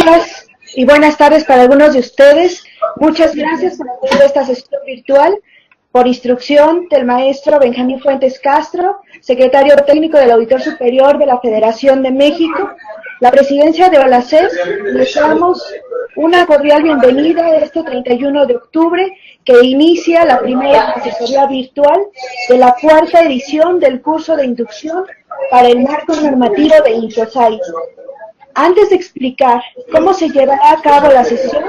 días y buenas tardes para algunos de ustedes. Muchas gracias por acudir a esta sesión virtual por instrucción del maestro Benjamín Fuentes Castro, secretario técnico del Auditor Superior de la Federación de México. La presidencia de OLACEP, les damos una cordial bienvenida este 31 de octubre, que inicia la primera asesoría virtual de la cuarta edición del curso de inducción para el marco normativo de INTOSAI. Antes de explicar cómo se llevará a cabo la sesión,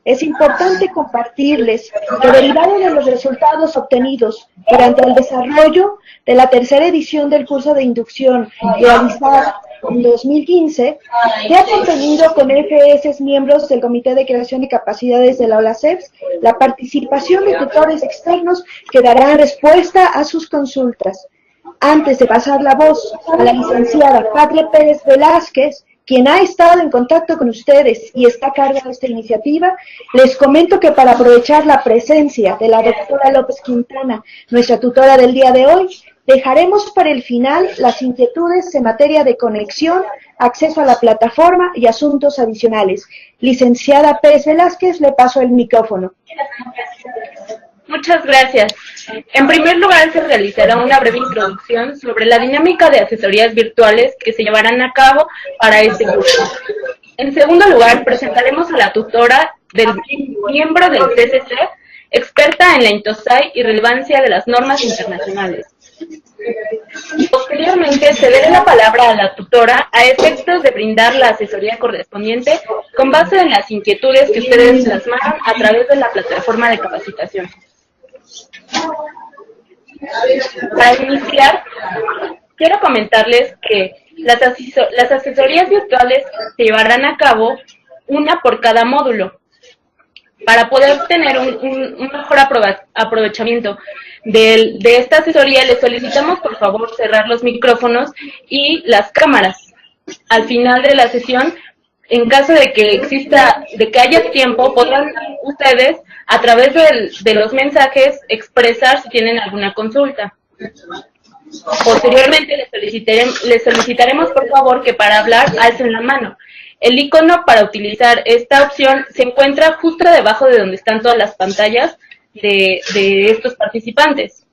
es importante compartirles que derivado de los resultados obtenidos durante el desarrollo de la tercera edición del curso de inducción realizada en 2015, que ha contenido con FS miembros del Comité de Creación de Capacidades de la OLACEP la participación de tutores externos que darán respuesta a sus consultas. Antes de pasar la voz a la licenciada Patria Pérez Velázquez, quien ha estado en contacto con ustedes y está a cargo de esta iniciativa, les comento que para aprovechar la presencia de la doctora López Quintana, nuestra tutora del día de hoy, dejaremos para el final las inquietudes en materia de conexión, acceso a la plataforma y asuntos adicionales. Licenciada Pérez Velázquez, le paso el micrófono. Muchas gracias. En primer lugar, se realizará una breve introducción sobre la dinámica de asesorías virtuales que se llevarán a cabo para este curso. En segundo lugar, presentaremos a la tutora del miembro del CCC, experta en la INTOSAI y relevancia de las normas internacionales. Posteriormente, cederé la palabra a la tutora a efectos de brindar la asesoría correspondiente con base en las inquietudes que ustedes plasmaron a través de la plataforma de capacitación. Para iniciar, quiero comentarles que las asesorías virtuales se llevarán a cabo una por cada módulo. Para poder tener un mejor aprovechamiento de esta asesoría, les solicitamos por favor cerrar los micrófonos y las cámaras. Al final de la sesión, en caso de que haya tiempo, podrán ustedes, a través de los mensajes, expresar si tienen alguna consulta. Posteriormente, les solicitaremos, por favor, que para hablar alcen la mano. El icono para utilizar esta opción se encuentra justo debajo de donde están todas las pantallas de estos participantes.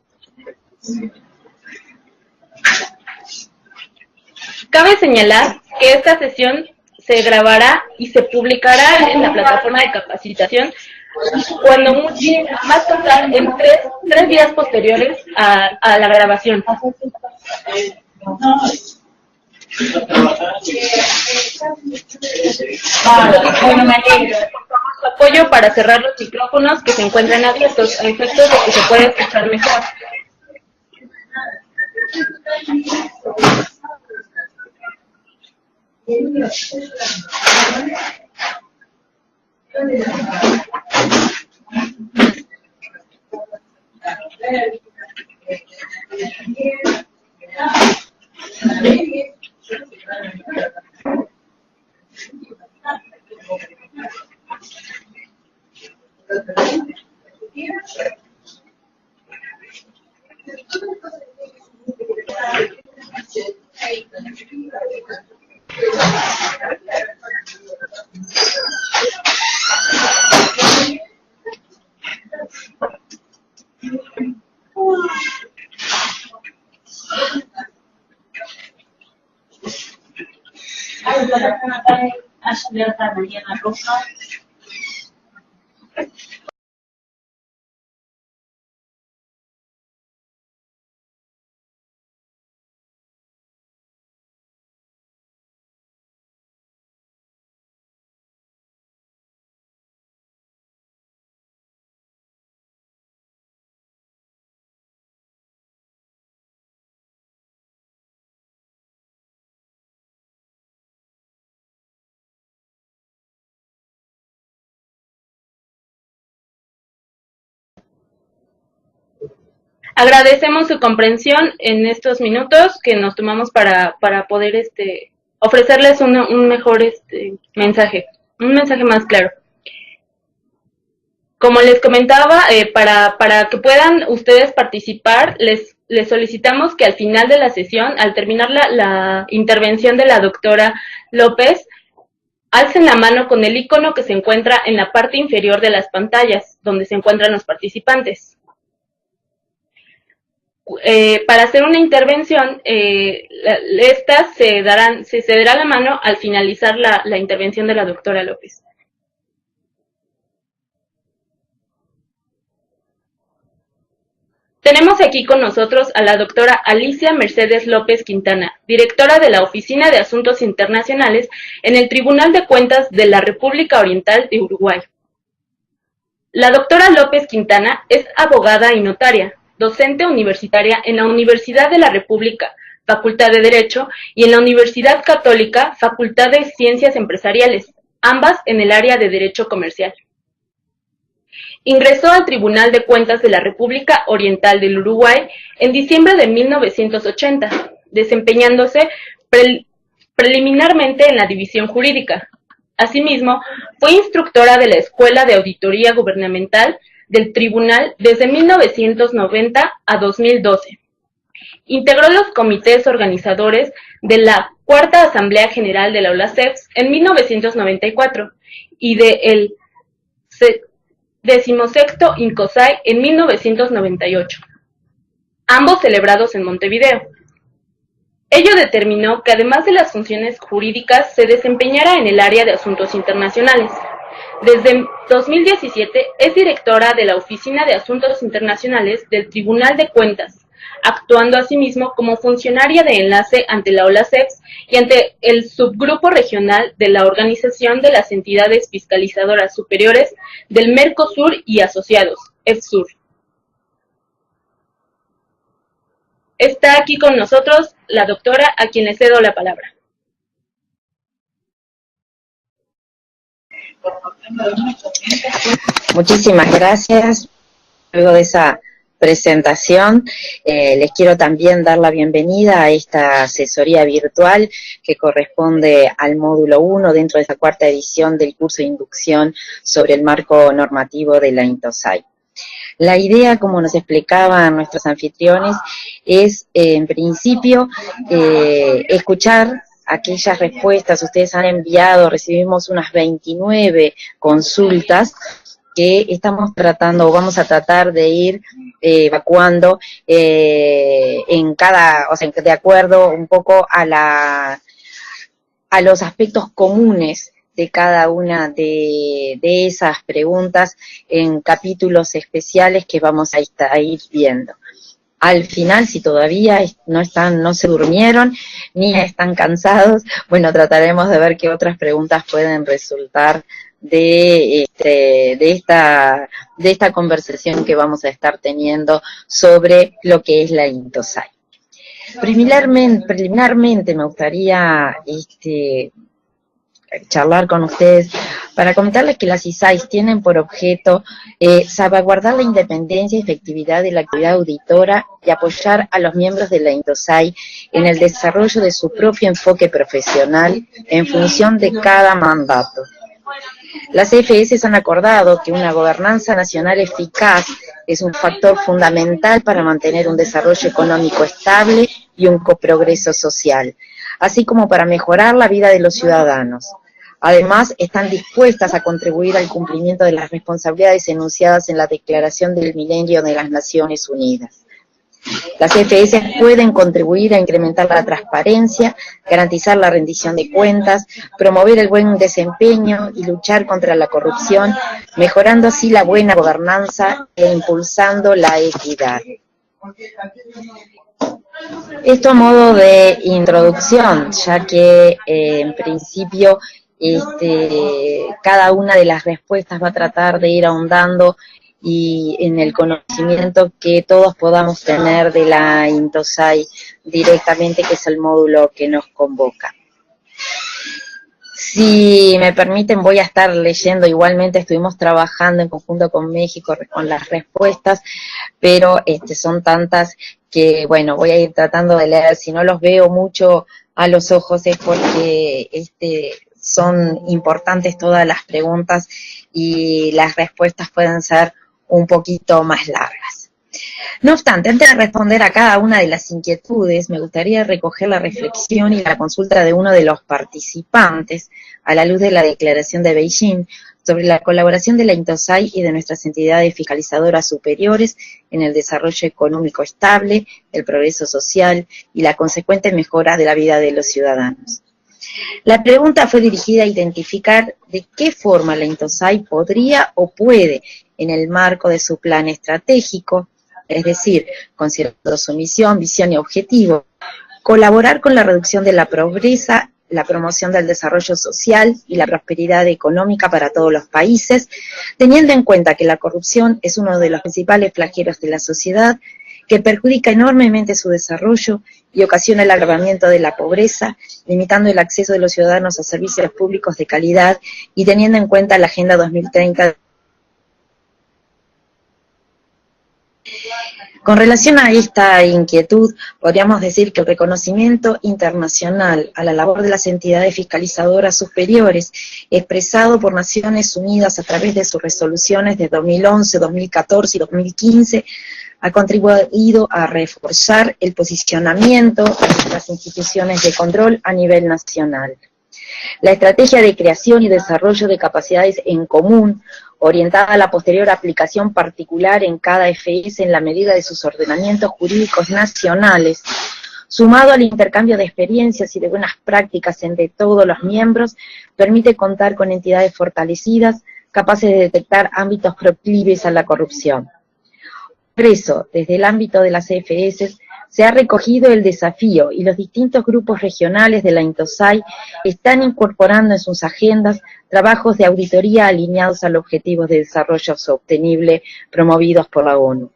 Cabe señalar que esta sesión se grabará y se publicará en la plataforma de capacitación cuando más tardar en tres días posteriores a la grabación. Bueno, me alegro. Por favor, su apoyo para cerrar los micrófonos que se encuentran abiertos, a efectos de que se pueda escuchar mejor. Agradecemos su comprensión en estos minutos que nos tomamos para poder ofrecerles un mejor mensaje, un mensaje más claro. Como les comentaba, para que puedan ustedes participar, les solicitamos que al final de la sesión, al terminar la intervención de la doctora López, Alcen la mano con el icono que se encuentra en la parte inferior de las pantallas, donde se encuentran los participantes. Para hacer una intervención, estas se cederá la mano al finalizar la intervención de la doctora López. Tenemos aquí con nosotros a la doctora Alicia Mercedes López Quintana, directora de la Oficina de Asuntos Internacionales en el Tribunal de Cuentas de la República Oriental de Uruguay. La doctora López Quintana es abogada y notaria, docente universitaria en la Universidad de la República, Facultad de Derecho, y en la Universidad Católica, Facultad de Ciencias Empresariales, ambas en el área de Derecho Comercial. Ingresó al Tribunal de Cuentas de la República Oriental del Uruguay en diciembre de 1980, desempeñándose preliminarmente en la división jurídica. Asimismo, fue instructora de la Escuela de Auditoría Gubernamental del Tribunal desde 1990 a 2012. Integró los comités organizadores de la Cuarta Asamblea General de la OLACEFS en 1994 y de el 16º INCOSAI en 1998, ambos celebrados en Montevideo. Ello determinó que además de las funciones jurídicas se desempeñara en el área de asuntos internacionales. Desde 2017 es directora de la Oficina de Asuntos Internacionales del Tribunal de Cuentas, actuando asimismo como funcionaria de enlace ante la OLACEFS y ante el subgrupo regional de la Organización de las Entidades Fiscalizadoras Superiores del Mercosur y Asociados, EFSUR. Está aquí con nosotros la doctora, a quien le cedo la palabra. Muchísimas gracias. Luego de esa presentación, les quiero también dar la bienvenida a esta asesoría virtual que corresponde al módulo 1 dentro de esta cuarta edición del curso de inducción sobre el marco normativo de la INTOSAI. La idea, como nos explicaban nuestros anfitriones, es en principio escuchar aquellas respuestas. Ustedes han enviado, recibimos unas 29 consultas que estamos tratando, o vamos a tratar de ir evacuando en cada, o sea, de acuerdo un poco a los aspectos comunes de cada una de esas preguntas en capítulos especiales que vamos a ir viendo. Al final, si todavía no se durmieron, ni están cansados, bueno, trataremos de ver qué otras preguntas pueden resultar de esta conversación que vamos a estar teniendo sobre lo que es la INTOSAI. Preliminarmente me gustaría charlar con ustedes para comentarles que las ISAIs tienen por objeto salvaguardar la independencia y efectividad de la actividad auditora y apoyar a los miembros de la INTOSAI en el desarrollo de su propio enfoque profesional en función de cada mandato. Las CFS han acordado que una gobernanza nacional eficaz es un factor fundamental para mantener un desarrollo económico estable y un progreso social, así como para mejorar la vida de los ciudadanos. Además, están dispuestas a contribuir al cumplimiento de las responsabilidades enunciadas en la Declaración del Milenio de las Naciones Unidas. Las CFS pueden contribuir a incrementar la transparencia, garantizar la rendición de cuentas, promover el buen desempeño y luchar contra la corrupción, mejorando así la buena gobernanza e impulsando la equidad. Esto a modo de introducción, ya que en principio cada una de las respuestas va a tratar de ir ahondando y en el conocimiento que todos podamos tener de la INTOSAI directamente, que es el módulo que nos convoca. Si me permiten, voy a estar leyendo, igualmente estuvimos trabajando en conjunto con México con las respuestas, pero son tantas que, bueno, voy a ir tratando de leer. Si no los veo mucho a los ojos es porque son importantes todas las preguntas y las respuestas pueden ser un poquito más largas. No obstante, antes de responder a cada una de las inquietudes, me gustaría recoger la reflexión y la consulta de uno de los participantes, a la luz de la Declaración de Beijing, sobre la colaboración de la INTOSAI y de nuestras entidades fiscalizadoras superiores en el desarrollo económico estable, el progreso social y la consecuente mejora de la vida de los ciudadanos. La pregunta fue dirigida a identificar de qué forma la INTOSAI podría o puede, en el marco de su plan estratégico, es decir, considerando su misión, visión y objetivo, colaborar con la reducción de la pobreza, la promoción del desarrollo social y la prosperidad económica para todos los países, teniendo en cuenta que la corrupción es uno de los principales flagelos de la sociedad, que perjudica enormemente su desarrollo y ocasiona el agravamiento de la pobreza, limitando el acceso de los ciudadanos a servicios públicos de calidad y teniendo en cuenta la Agenda 2030. Con relación a esta inquietud, podríamos decir que el reconocimiento internacional a la labor de las entidades fiscalizadoras superiores, expresado por Naciones Unidas a través de sus resoluciones de 2011, 2014 y 2015, ha contribuido a reforzar el posicionamiento de las instituciones de control a nivel nacional. La estrategia de creación y desarrollo de capacidades en común, orientada a la posterior aplicación particular en cada FS en la medida de sus ordenamientos jurídicos nacionales, sumado al intercambio de experiencias y de buenas prácticas entre todos los miembros, permite contar con entidades fortalecidas, capaces de detectar ámbitos proclives a la corrupción. Por eso, desde el ámbito de las EFS, se ha recogido el desafío y los distintos grupos regionales de la INTOSAI están incorporando en sus agendas trabajos de auditoría alineados a los objetivos de desarrollo sostenible promovidos por la ONU.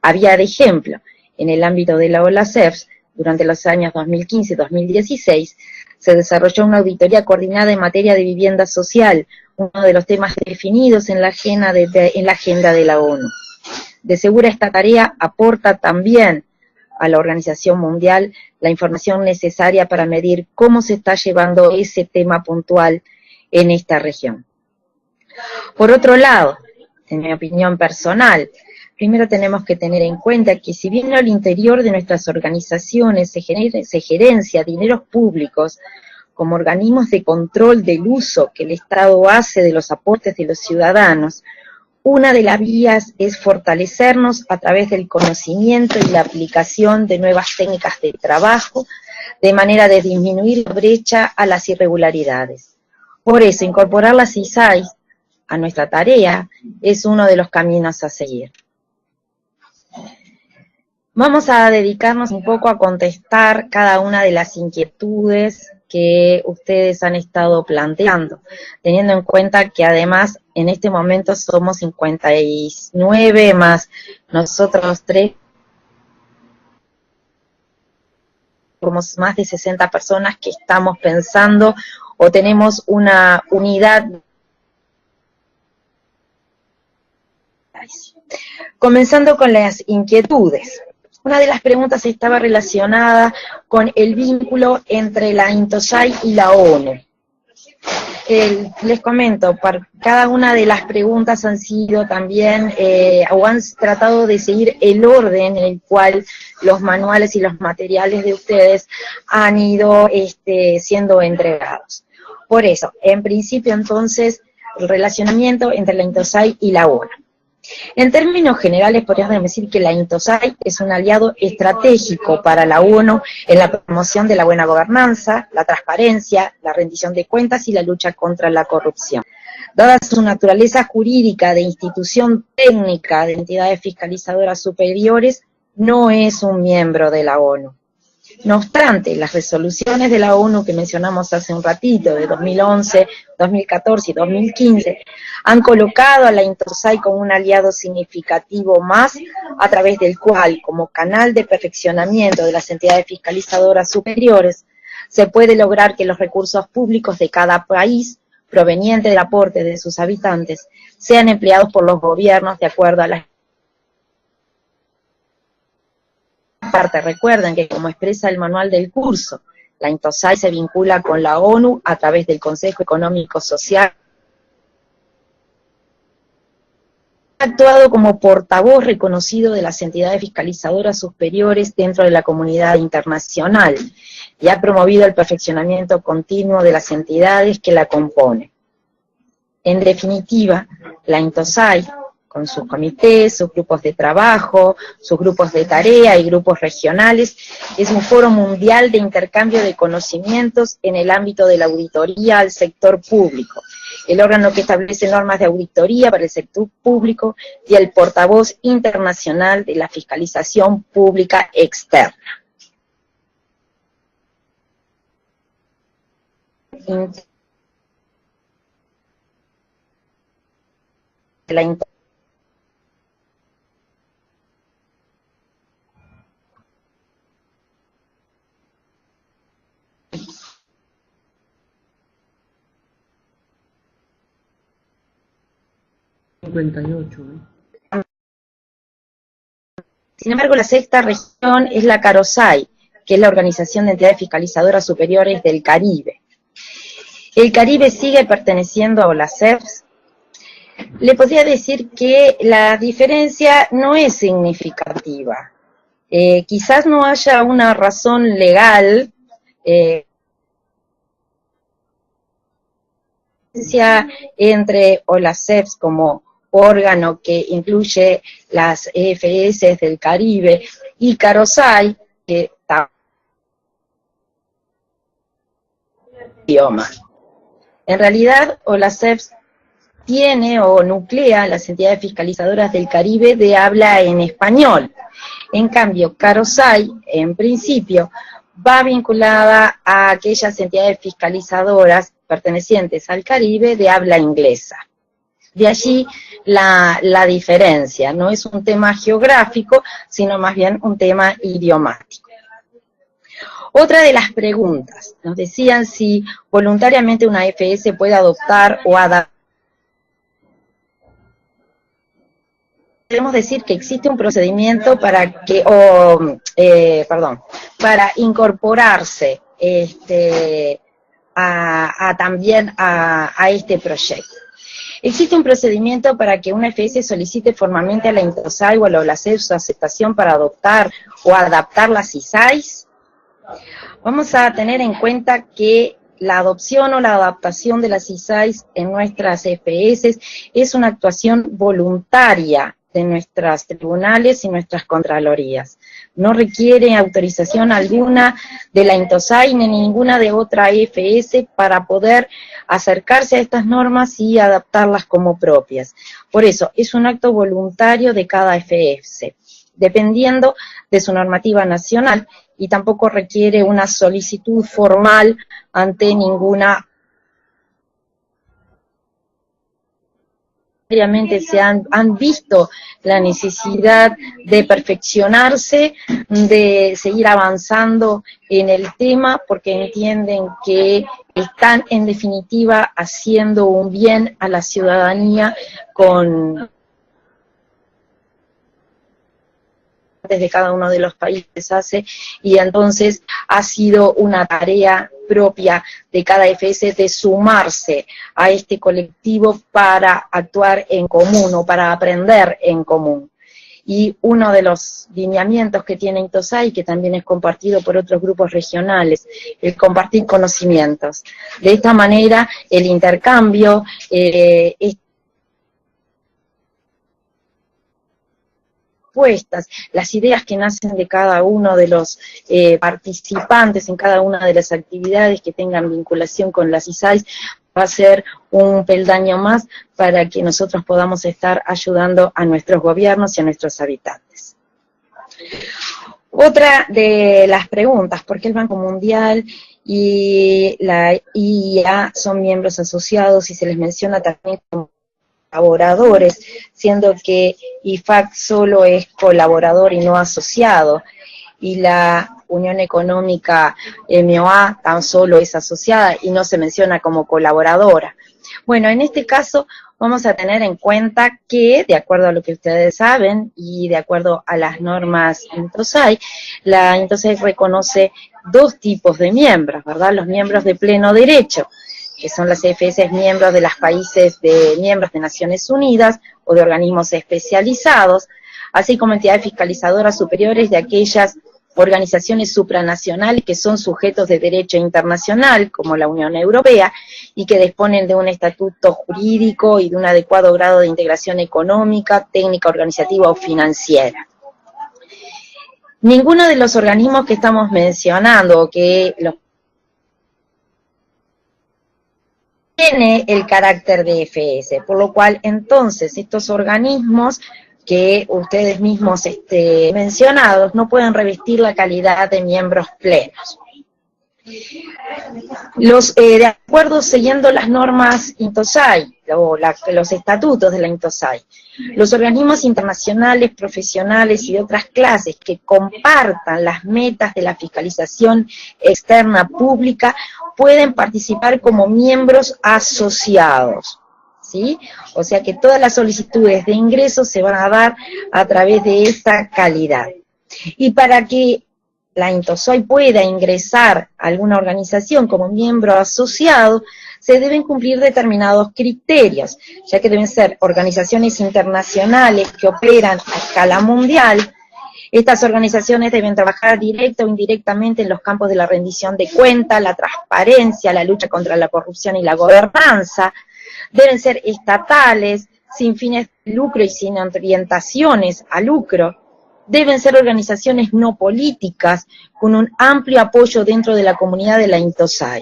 A vía de ejemplo, en el ámbito de la OLACEFS, durante los años 2015 y 2016, se desarrolló una auditoría coordinada en materia de vivienda social, uno de los temas definidos en la agenda de la ONU. De segura esta tarea aporta también a la Organización Mundial la información necesaria para medir cómo se está llevando ese tema puntual en esta región. Por otro lado, en mi opinión personal, primero tenemos que tener en cuenta que si bien al interior de nuestras organizaciones se gerencia dineros públicos como organismos de control del uso que el Estado hace de los aportes de los ciudadanos, una de las vías es fortalecernos a través del conocimiento y la aplicación de nuevas técnicas de trabajo, de manera de disminuir la brecha a las irregularidades. Por eso, incorporar las ISAI a nuestra tarea es uno de los caminos a seguir. Vamos a dedicarnos un poco a contestar cada una de las inquietudes que ustedes han estado planteando, teniendo en cuenta que además en este momento somos 59 más nosotros tres, somos más de 60 personas que estamos pensando o tenemos una unidad. Comenzando con las inquietudes. Una de las preguntas estaba relacionada con el vínculo entre la INTOSAI y la ONU. Les comento, cada una de las preguntas han sido también, o han tratado de seguir el orden en el cual los manuales y los materiales de ustedes han ido siendo entregados. Por eso, en principio entonces, el relacionamiento entre la INTOSAI y la ONU. En términos generales, podríamos decir que la INTOSAI es un aliado estratégico para la ONU en la promoción de la buena gobernanza, la transparencia, la rendición de cuentas y la lucha contra la corrupción. Dada su naturaleza jurídica de institución técnica de entidades fiscalizadoras superiores, no es un miembro de la ONU. No obstante, las resoluciones de la ONU que mencionamos hace un ratito, de 2011, 2014 y 2015, han colocado a la INTOSAI como un aliado significativo más, a través del cual, como canal de perfeccionamiento de las entidades fiscalizadoras superiores, se puede lograr que los recursos públicos de cada país, provenientes del aporte de sus habitantes, sean empleados por los gobiernos de acuerdo a las parte. Recuerden que, como expresa el manual del curso, la INTOSAI se vincula con la ONU a través del Consejo Económico Social actuado como portavoz reconocido de las entidades fiscalizadoras superiores dentro de la comunidad internacional y ha promovido el perfeccionamiento continuo de las entidades que la componen. En definitiva, la INTOSAI, con sus comités, sus grupos de trabajo, sus grupos de tarea y grupos regionales, es un foro mundial de intercambio de conocimientos en el ámbito de la auditoría al sector público, el órgano que establece normas de auditoría para el sector público y el portavoz internacional de la fiscalización pública externa. La 58, ¿eh? Sin embargo, la sexta región es la CAROSAI, que es la Organización de Entidades Fiscalizadoras Superiores del Caribe. El Caribe sigue perteneciendo a OLACEFS. Le podría decir que la diferencia no es significativa. Quizás no haya una razón legal entre OLACEFS como órgano que incluye las EFS del Caribe y CAROSAI, que está idioma. En realidad, OLACEFS tiene o nuclea las entidades fiscalizadoras del Caribe de habla en español. En cambio, CAROSAI, en principio, va vinculada a aquellas entidades fiscalizadoras pertenecientes al Caribe de habla inglesa. De allí la diferencia, no es un tema geográfico, sino más bien un tema idiomático. Otra de las preguntas, nos decían si voluntariamente una FS puede adoptar o adaptar. Podemos decir que existe un procedimiento para que, para incorporarse también a este proyecto. Existe un procedimiento para que una FS solicite formalmente a la INTOSAI o a la OLACEF su aceptación para adoptar o adaptar las ISAIs. Vamos a tener en cuenta que la adopción o la adaptación de las ISAIs en nuestras FS es una actuación voluntaria de nuestros tribunales y nuestras contralorías. No requiere autorización alguna de la INTOSAI ni ninguna de otra FS para poder acercarse a estas normas y adaptarlas como propias. Por eso, es un acto voluntario de cada FS, dependiendo de su normativa nacional, y tampoco requiere una solicitud formal ante ninguna. Obviamente se han visto la necesidad de perfeccionarse, de seguir avanzando en el tema, porque entienden que están en definitiva haciendo un bien a la ciudadanía con desde cada uno de los países hace, y entonces ha sido una tarea propia de cada FS de sumarse a este colectivo para actuar en común o para aprender en común. Y uno de los lineamientos que tiene INTOSAI, que también es compartido por otros grupos regionales, el compartir conocimientos. De esta manera, el intercambio las ideas que nacen de cada uno de los participantes en cada una de las actividades que tengan vinculación con las ISAIs, va a ser un peldaño más para que nosotros podamos estar ayudando a nuestros gobiernos y a nuestros habitantes. Otra de las preguntas, ¿por qué el Banco Mundial y la IIA son miembros asociados y se les menciona también como colaboradores, siendo que IFAC solo es colaborador y no asociado, y la Unión Económica MOA tan solo es asociada y no se menciona como colaboradora? Bueno, en este caso vamos a tener en cuenta que, de acuerdo a lo que ustedes saben y de acuerdo a las normas INTOSAI, la INTOSAI reconoce dos tipos de miembros, ¿verdad? Los miembros de pleno derecho, que son las CFS miembros de los países miembros de Naciones Unidas o de organismos especializados, así como entidades fiscalizadoras superiores de aquellas organizaciones supranacionales que son sujetos de derecho internacional, como la Unión Europea, y que disponen de un estatuto jurídico y de un adecuado grado de integración económica, técnica, organizativa o financiera. Ninguno de los organismos que estamos mencionando, o que los tiene el carácter de FS, por lo cual entonces estos organismos que ustedes mismos mencionados no pueden revestir la calidad de miembros plenos. De acuerdo siguiendo las normas INTOSAI, o los estatutos de la INTOSAI, los organismos internacionales, profesionales y de otras clases que compartan las metas de la fiscalización externa pública pueden participar como miembros asociados, ¿sí? O sea que todas las solicitudes de ingreso se van a dar a través de esta calidad. Y para que la INTOSAI pueda ingresar a alguna organización como miembro asociado, se deben cumplir determinados criterios, ya que deben ser organizaciones internacionales que operan a escala mundial. Estas organizaciones deben trabajar directa o indirectamente en los campos de la rendición de cuentas, la transparencia, la lucha contra la corrupción y la gobernanza. Deben ser estatales, sin fines de lucro y sin orientaciones a lucro. Deben ser organizaciones no políticas, con un amplio apoyo dentro de la comunidad de la INTOSAI.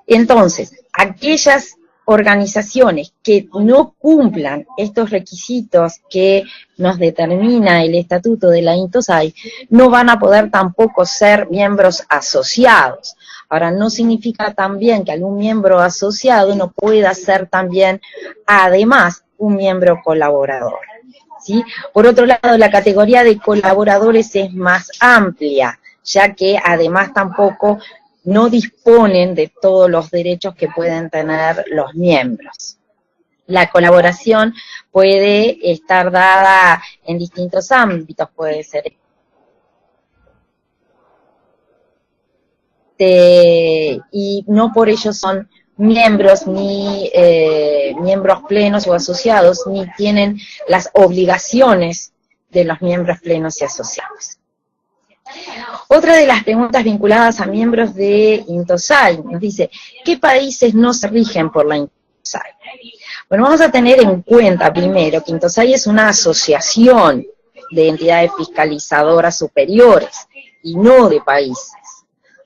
Entonces, aquellas organizaciones que no cumplan estos requisitos que nos determina el estatuto de la INTOSAI, no van a poder tampoco ser miembros asociados. Ahora, no significa también que algún miembro asociado no pueda ser también, además, un miembro colaborador, ¿sí? Por otro lado, la categoría de colaboradores es más amplia, ya que además tampoco no disponen de todos los derechos que pueden tener los miembros. La colaboración puede estar dada en distintos ámbitos, puede ser y no por ello son miembros ni miembros plenos o asociados, ni tienen las obligaciones de los miembros plenos y asociados. Otra de las preguntas vinculadas a miembros de INTOSAI nos dice, ¿qué países no se rigen por la INTOSAI? Bueno, vamos a tener en cuenta primero que INTOSAI es una asociación de entidades fiscalizadoras superiores y no de países.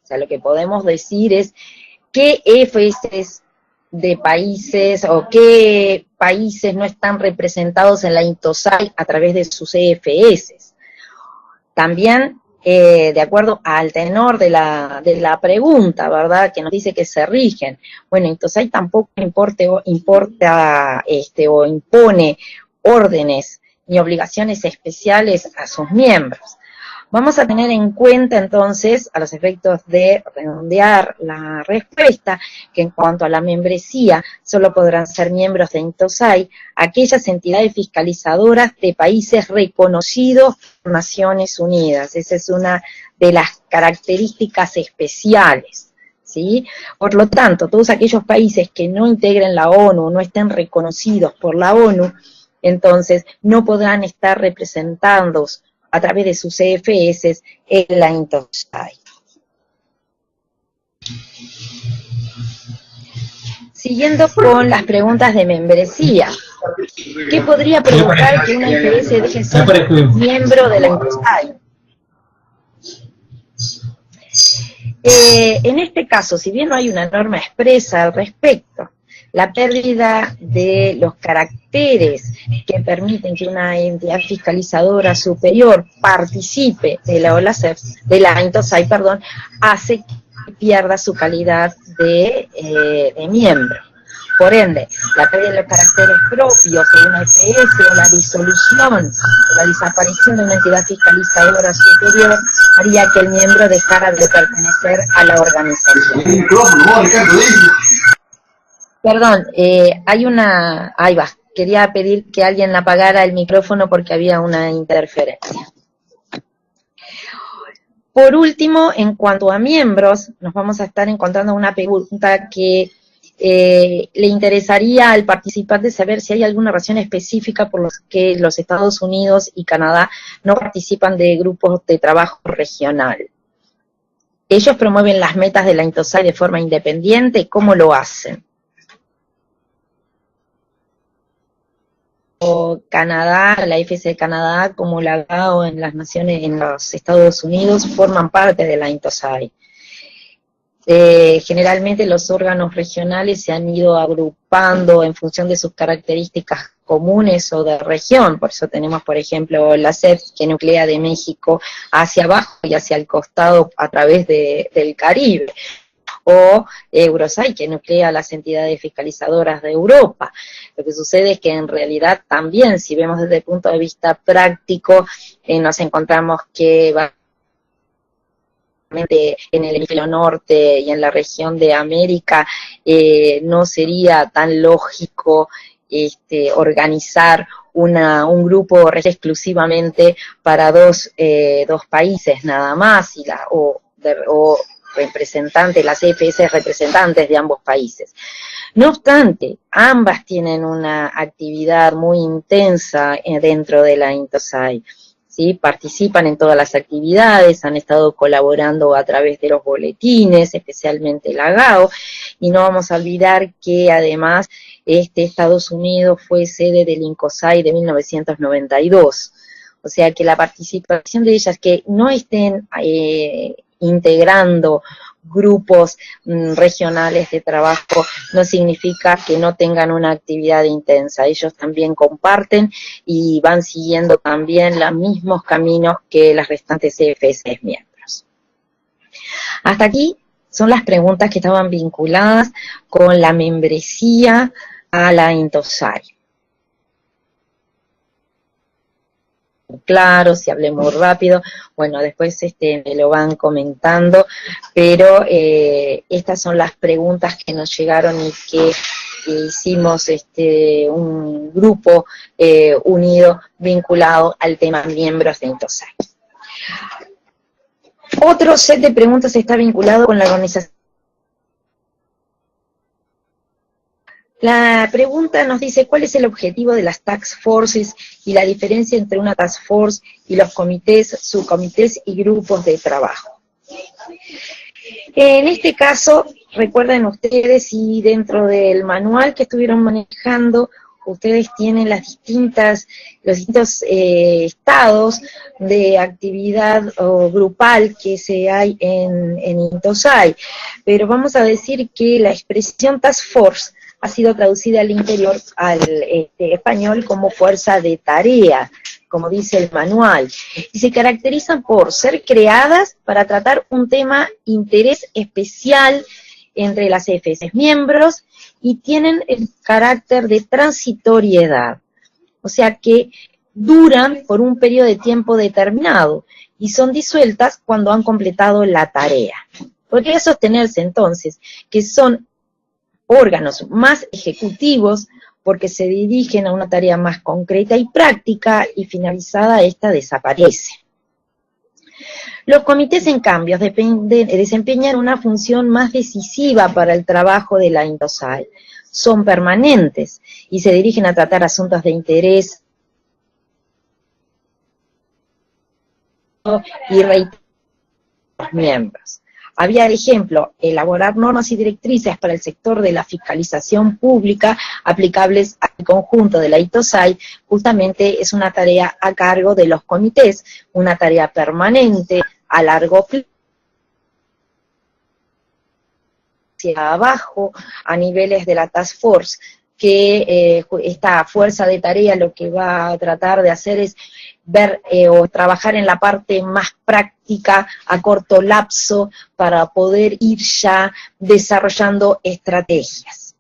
O sea, lo que podemos decir es qué EFS de países o qué países no están representados en la INTOSAI a través de sus EFS. También, de acuerdo al tenor de la pregunta, ¿verdad?, que nos dice que se rigen. Bueno, INTOSAI tampoco importa o impone órdenes ni obligaciones especiales a sus miembros. Vamos a tener en cuenta entonces, a los efectos de redondear la respuesta, que en cuanto a la membresía, solo podrán ser miembros de INTOSAI aquellas entidades fiscalizadoras de países reconocidos por Naciones Unidas. Esa es una de las características especiales, ¿sí? Por lo tanto, todos aquellos países que no integren la ONU, no estén reconocidos por la ONU, entonces no podrán estar representados a través de sus EFS en la INTOSAI. Siguiendo con las preguntas de membresía, ¿qué podría provocar que una EFS deje de ser miembro de la INTOSAI? En este caso, si bien no hay una norma expresa al respecto, la pérdida de los caracteres que permiten que una entidad fiscalizadora superior participe de la INTOSAI, hace que pierda su calidad de miembro. Por ende, la pérdida de los caracteres propios de una EFS o la disolución o la desaparición de una entidad fiscalizadora superior haría que el miembro dejara de pertenecer a la organización. Perdón, ahí va, quería pedir que alguien apagara el micrófono porque había una interferencia. Por último, en cuanto a miembros, nos vamos a estar encontrando una pregunta que le interesaría al participante saber si hay alguna razón específica por la que los Estados Unidos y Canadá no participan de grupos de trabajo regional. ¿Ellos promueven las metas de la INTOSAI de forma independiente? ¿Cómo lo hacen? O Canadá, la FC de Canadá, como la GAO en las naciones, en los Estados Unidos, forman parte de la INTOSAI. Generalmente los órganos regionales se han ido agrupando en función de sus características comunes o de región, por eso tenemos, por ejemplo, la SEP, que nuclea de México hacia abajo y hacia el costado a través del Caribe, o Eurosai, que nuclea las entidades fiscalizadoras de Europa. Lo que sucede es que en realidad también, si vemos desde el punto de vista práctico, nos encontramos que en el hemisferio norte y en la región de América no sería tan lógico organizar un grupo exclusivamente para dos países nada más, o representantes, las EFS representantes de ambos países. No obstante, ambas tienen una actividad muy intensa dentro de la INTOSAI. ¿Sí? Participan en todas las actividades, han estado colaborando a través de los boletines, especialmente la GAO, y no vamos a olvidar que además Estados Unidos fue sede del INCOSAI de 1992, o sea que la participación de ellas, que no estén integrando grupos regionales de trabajo, no significa que no tengan una actividad intensa. Ellos también comparten y van siguiendo también los mismos caminos que las restantes EFS miembros. Hasta aquí son las preguntas que estaban vinculadas con la membresía a la INTOSAI. Claro, si hablé muy rápido, bueno, después me lo van comentando, pero estas son las preguntas que nos llegaron y que hicimos un grupo unido vinculado al tema miembros de INTOSAI. Otro set de preguntas está vinculado con la organización. La pregunta nos dice, ¿cuál es el objetivo de las task forces y la diferencia entre una task force y los comités, subcomités y grupos de trabajo? En este caso, recuerden ustedes, y dentro del manual que estuvieron manejando, ustedes tienen los distintos estados de actividad grupal que se hay en INTOSAI, pero vamos a decir que la expresión task force ha sido traducida al interior, al español, como fuerza de tarea, como dice el manual, y se caracterizan por ser creadas para tratar un tema interés especial entre las EFS miembros y tienen el carácter de transitoriedad, o sea que duran por un periodo de tiempo determinado y son disueltas cuando han completado la tarea. Podría sostenerse entonces que son órganos más ejecutivos porque se dirigen a una tarea más concreta y práctica y finalizada esta desaparece. Los comités, en cambio, desempeñan una función más decisiva para el trabajo de la INTOSAI. Son permanentes y se dirigen a tratar asuntos de interés y reiterar a los miembros. Había, de ejemplo, elaborar normas y directrices para el sector de la fiscalización pública aplicables al conjunto de la INTOSAI, justamente es una tarea a cargo de los comités, una tarea permanente, a largo plazo, hacia abajo, a niveles de la task force, que esta fuerza de tarea lo que va a tratar de hacer es ver o trabajar en la parte más práctica a corto lapso para poder ir ya desarrollando estrategias.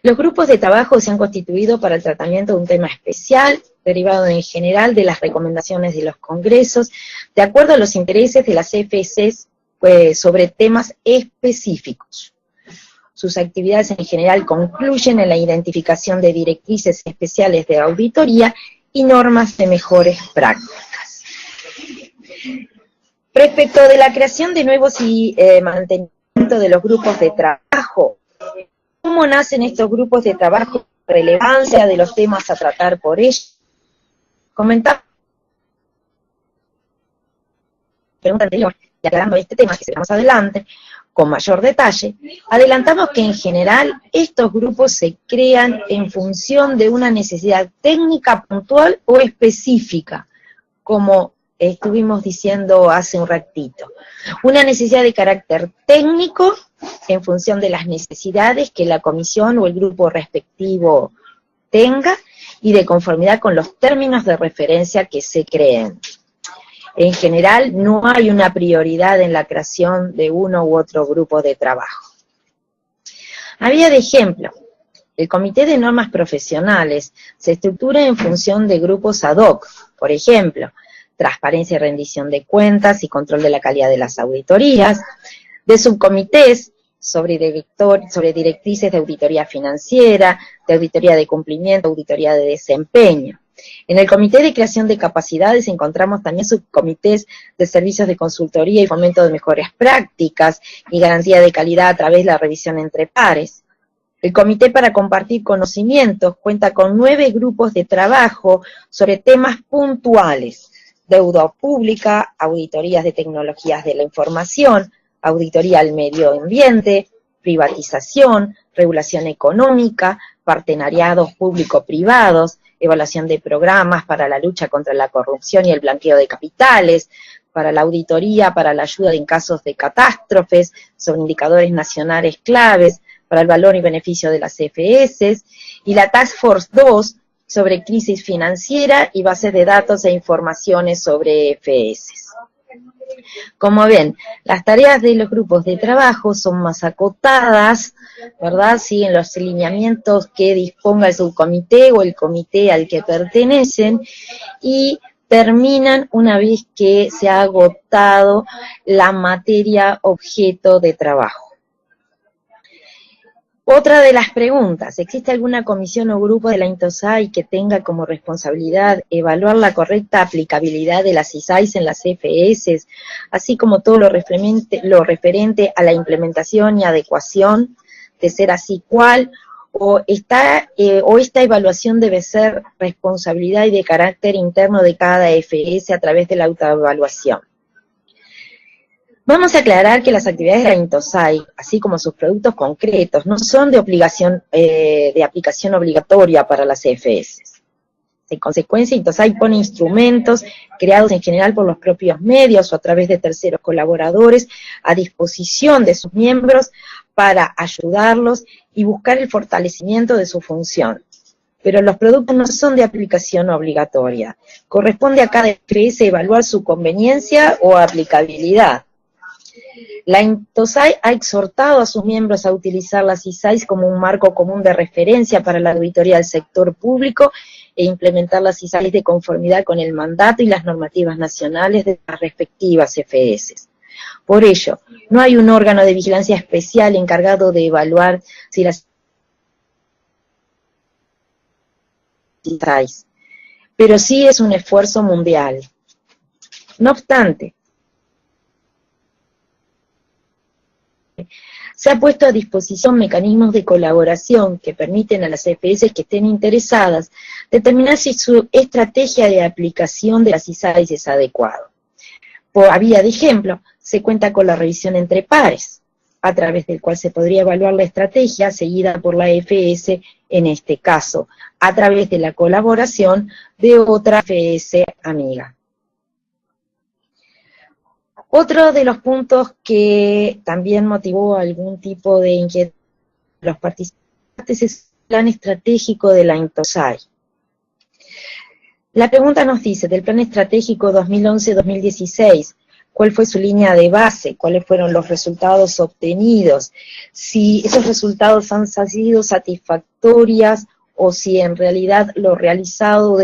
Los grupos de trabajo se han constituido para el tratamiento de un tema especial, derivado en general de las recomendaciones de los congresos, de acuerdo a los intereses de las EFCs sobre temas específicos. Sus actividades en general concluyen en la identificación de directrices especiales de auditoría y normas de mejores prácticas. Respecto de la creación de nuevos y mantenimiento de los grupos de trabajo, ¿cómo nacen estos grupos de trabajo? Relevancia de los temas a tratar por ellos. Comentamos pregunta anterior, y aclarando este tema que será más adelante, con mayor detalle, adelantamos que en general estos grupos se crean en función de una necesidad técnica puntual o específica, como estuvimos diciendo hace un ratito. Una necesidad de carácter técnico en función de las necesidades que la comisión o el grupo respectivo tenga y de conformidad con los términos de referencia que se creen. En general, no hay una prioridad en la creación de uno u otro grupo de trabajo. Había de ejemplo, el Comité de Normas Profesionales se estructura en función de grupos ad hoc, por ejemplo, transparencia y rendición de cuentas y control de la calidad de las auditorías, de subcomités sobre directrices de auditoría financiera, de auditoría de cumplimiento, auditoría de desempeño. En el Comité de Creación de Capacidades encontramos también subcomités de servicios de consultoría y fomento de mejores prácticas y garantía de calidad a través de la revisión entre pares. El Comité para Compartir Conocimientos cuenta con 9 grupos de trabajo sobre temas puntuales: deuda pública, auditorías de tecnologías de la información, auditoría al medio ambiente, privatización, regulación económica, partenariados público-privados, evaluación de programas para la lucha contra la corrupción y el blanqueo de capitales, para la auditoría, para la ayuda en casos de catástrofes, sobre indicadores nacionales claves, para el valor y beneficio de las CFS, y la Task Force 2 sobre crisis financiera y bases de datos e informaciones sobre EFS. Como ven, las tareas de los grupos de trabajo son más acotadas, ¿verdad? Siguen los lineamientos que disponga el subcomité o el comité al que pertenecen y terminan una vez que se ha agotado la materia objeto de trabajo. Otra de las preguntas: ¿existe alguna comisión o grupo de la INTOSAI que tenga como responsabilidad evaluar la correcta aplicabilidad de las ISAIs en las CFS, así como todo lo referente a la implementación y adecuación? De ser así, ¿cuál? O esta evaluación debe ser responsabilidad y de carácter interno de cada FS a través de la autoevaluación. Vamos a aclarar que las actividades de la INTOSAI, así como sus productos concretos, no son de aplicación obligatoria para las CFS. En consecuencia, INTOSAI pone instrumentos creados en general por los propios medios o a través de terceros colaboradores a disposición de sus miembros para ayudarlos y buscar el fortalecimiento de su función. Pero los productos no son de aplicación obligatoria. Corresponde a cada FS evaluar su conveniencia o aplicabilidad. La INTOSAI ha exhortado a sus miembros a utilizar las ISAIs como un marco común de referencia para la auditoría del sector público e implementar las ISAIs de conformidad con el mandato y las normativas nacionales de las respectivas FS. Por ello, no hay un órgano de vigilancia especial encargado de evaluar si las ISAIs, pero sí es un esfuerzo mundial. No obstante, se ha puesto a disposición mecanismos de colaboración que permiten a las EFS que estén interesadas determinar si su estrategia de aplicación de las ISAIs es adecuado. Por vía de ejemplo, se cuenta con la revisión entre pares, a través del cual se podría evaluar la estrategia seguida por la EFS, en este caso, a través de la colaboración de otra EFS amiga. Otro de los puntos que también motivó algún tipo de inquietud de los participantes es el plan estratégico de la INTOSAI. La pregunta nos dice, del plan estratégico 2011-2016, ¿cuál fue su línea de base? ¿Cuáles fueron los resultados obtenidos? Si esos resultados han sido satisfactorios o si en realidad lo realizado o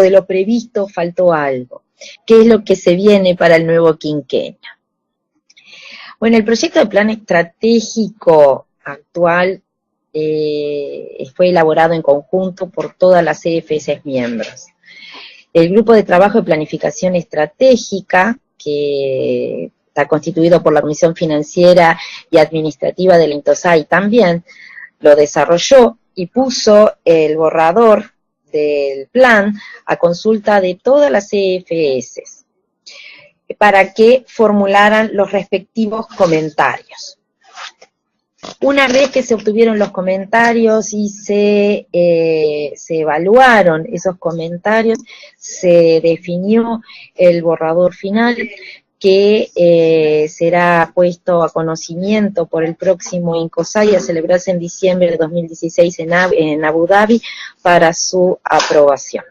de lo previsto faltó algo. ¿Qué es lo que se viene para el nuevo quinquenio? Bueno, el proyecto de plan estratégico actual fue elaborado en conjunto por todas las CFS miembros. El grupo de trabajo de planificación estratégica, que está constituido por la Comisión Financiera y Administrativa del INTOSAI, también lo desarrolló y puso el borrador del plan a consulta de todas las CFS para que formularan los respectivos comentarios. Una vez que se obtuvieron los comentarios y se evaluaron esos comentarios, se definió el borrador final que será puesto a conocimiento por el próximo INCOSAI a celebrarse en diciembre de 2016 en Abu Dhabi para su aprobación.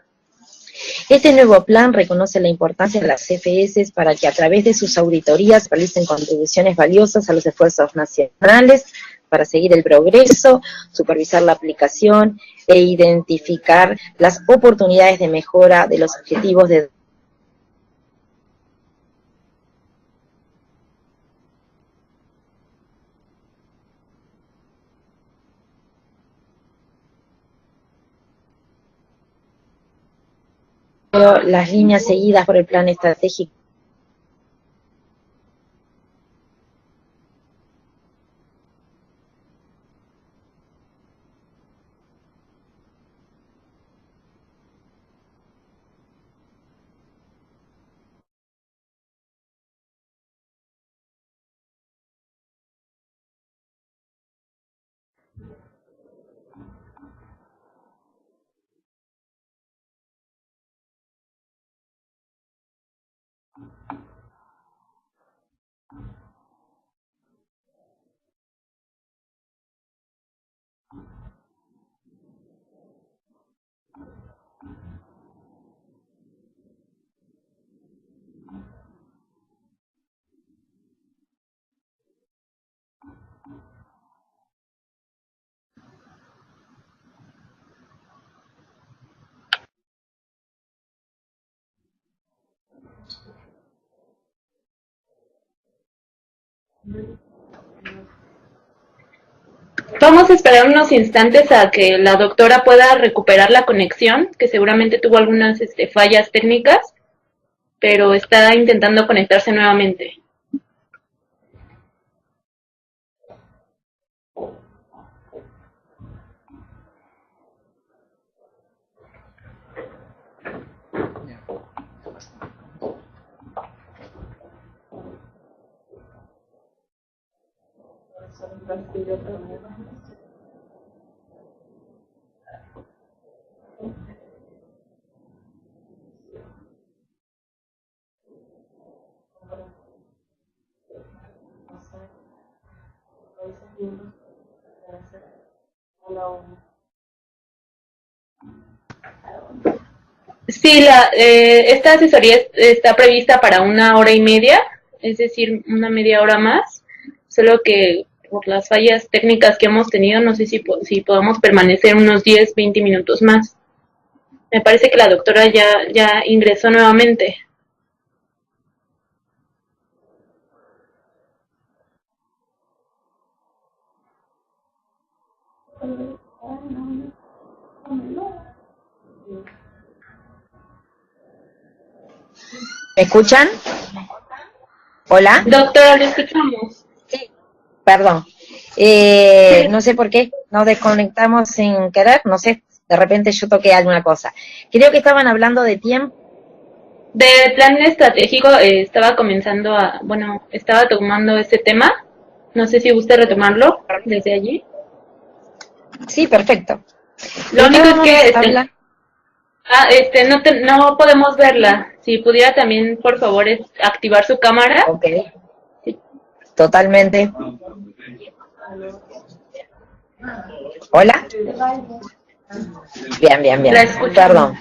Este nuevo plan reconoce la importancia de las CFS para que a través de sus auditorías realicen contribuciones valiosas a los esfuerzos nacionales para seguir el progreso, supervisar la aplicación e identificar las oportunidades de mejora de los objetivos de las líneas seguidas por el plan estratégico. Vamos a esperar unos instantes a que la doctora pueda recuperar la conexión, que seguramente tuvo algunas fallas técnicas, pero está intentando conectarse nuevamente. Sí, esta asesoría está prevista para 1 hora y media, es decir, una media hora más, solo que por las fallas técnicas que hemos tenido, no sé si podemos permanecer unos 10, 20 minutos más. Me parece que la doctora ya ingresó nuevamente. ¿Me escuchan? ¿Hola? Doctora, le escuchamos. Sí, perdón. No sé por qué nos desconectamos sin querer, no sé, de repente yo toqué alguna cosa. Creo que estaban hablando de tiempo. Del plan estratégico estaba estaba tomando este tema. No sé si gusta retomarlo desde allí. Sí, perfecto. Lo único es que no podemos verla. Si pudiera también, por favor, activar su cámara. Ok. Sí. Totalmente. ¿Hola? Bien. Perdón.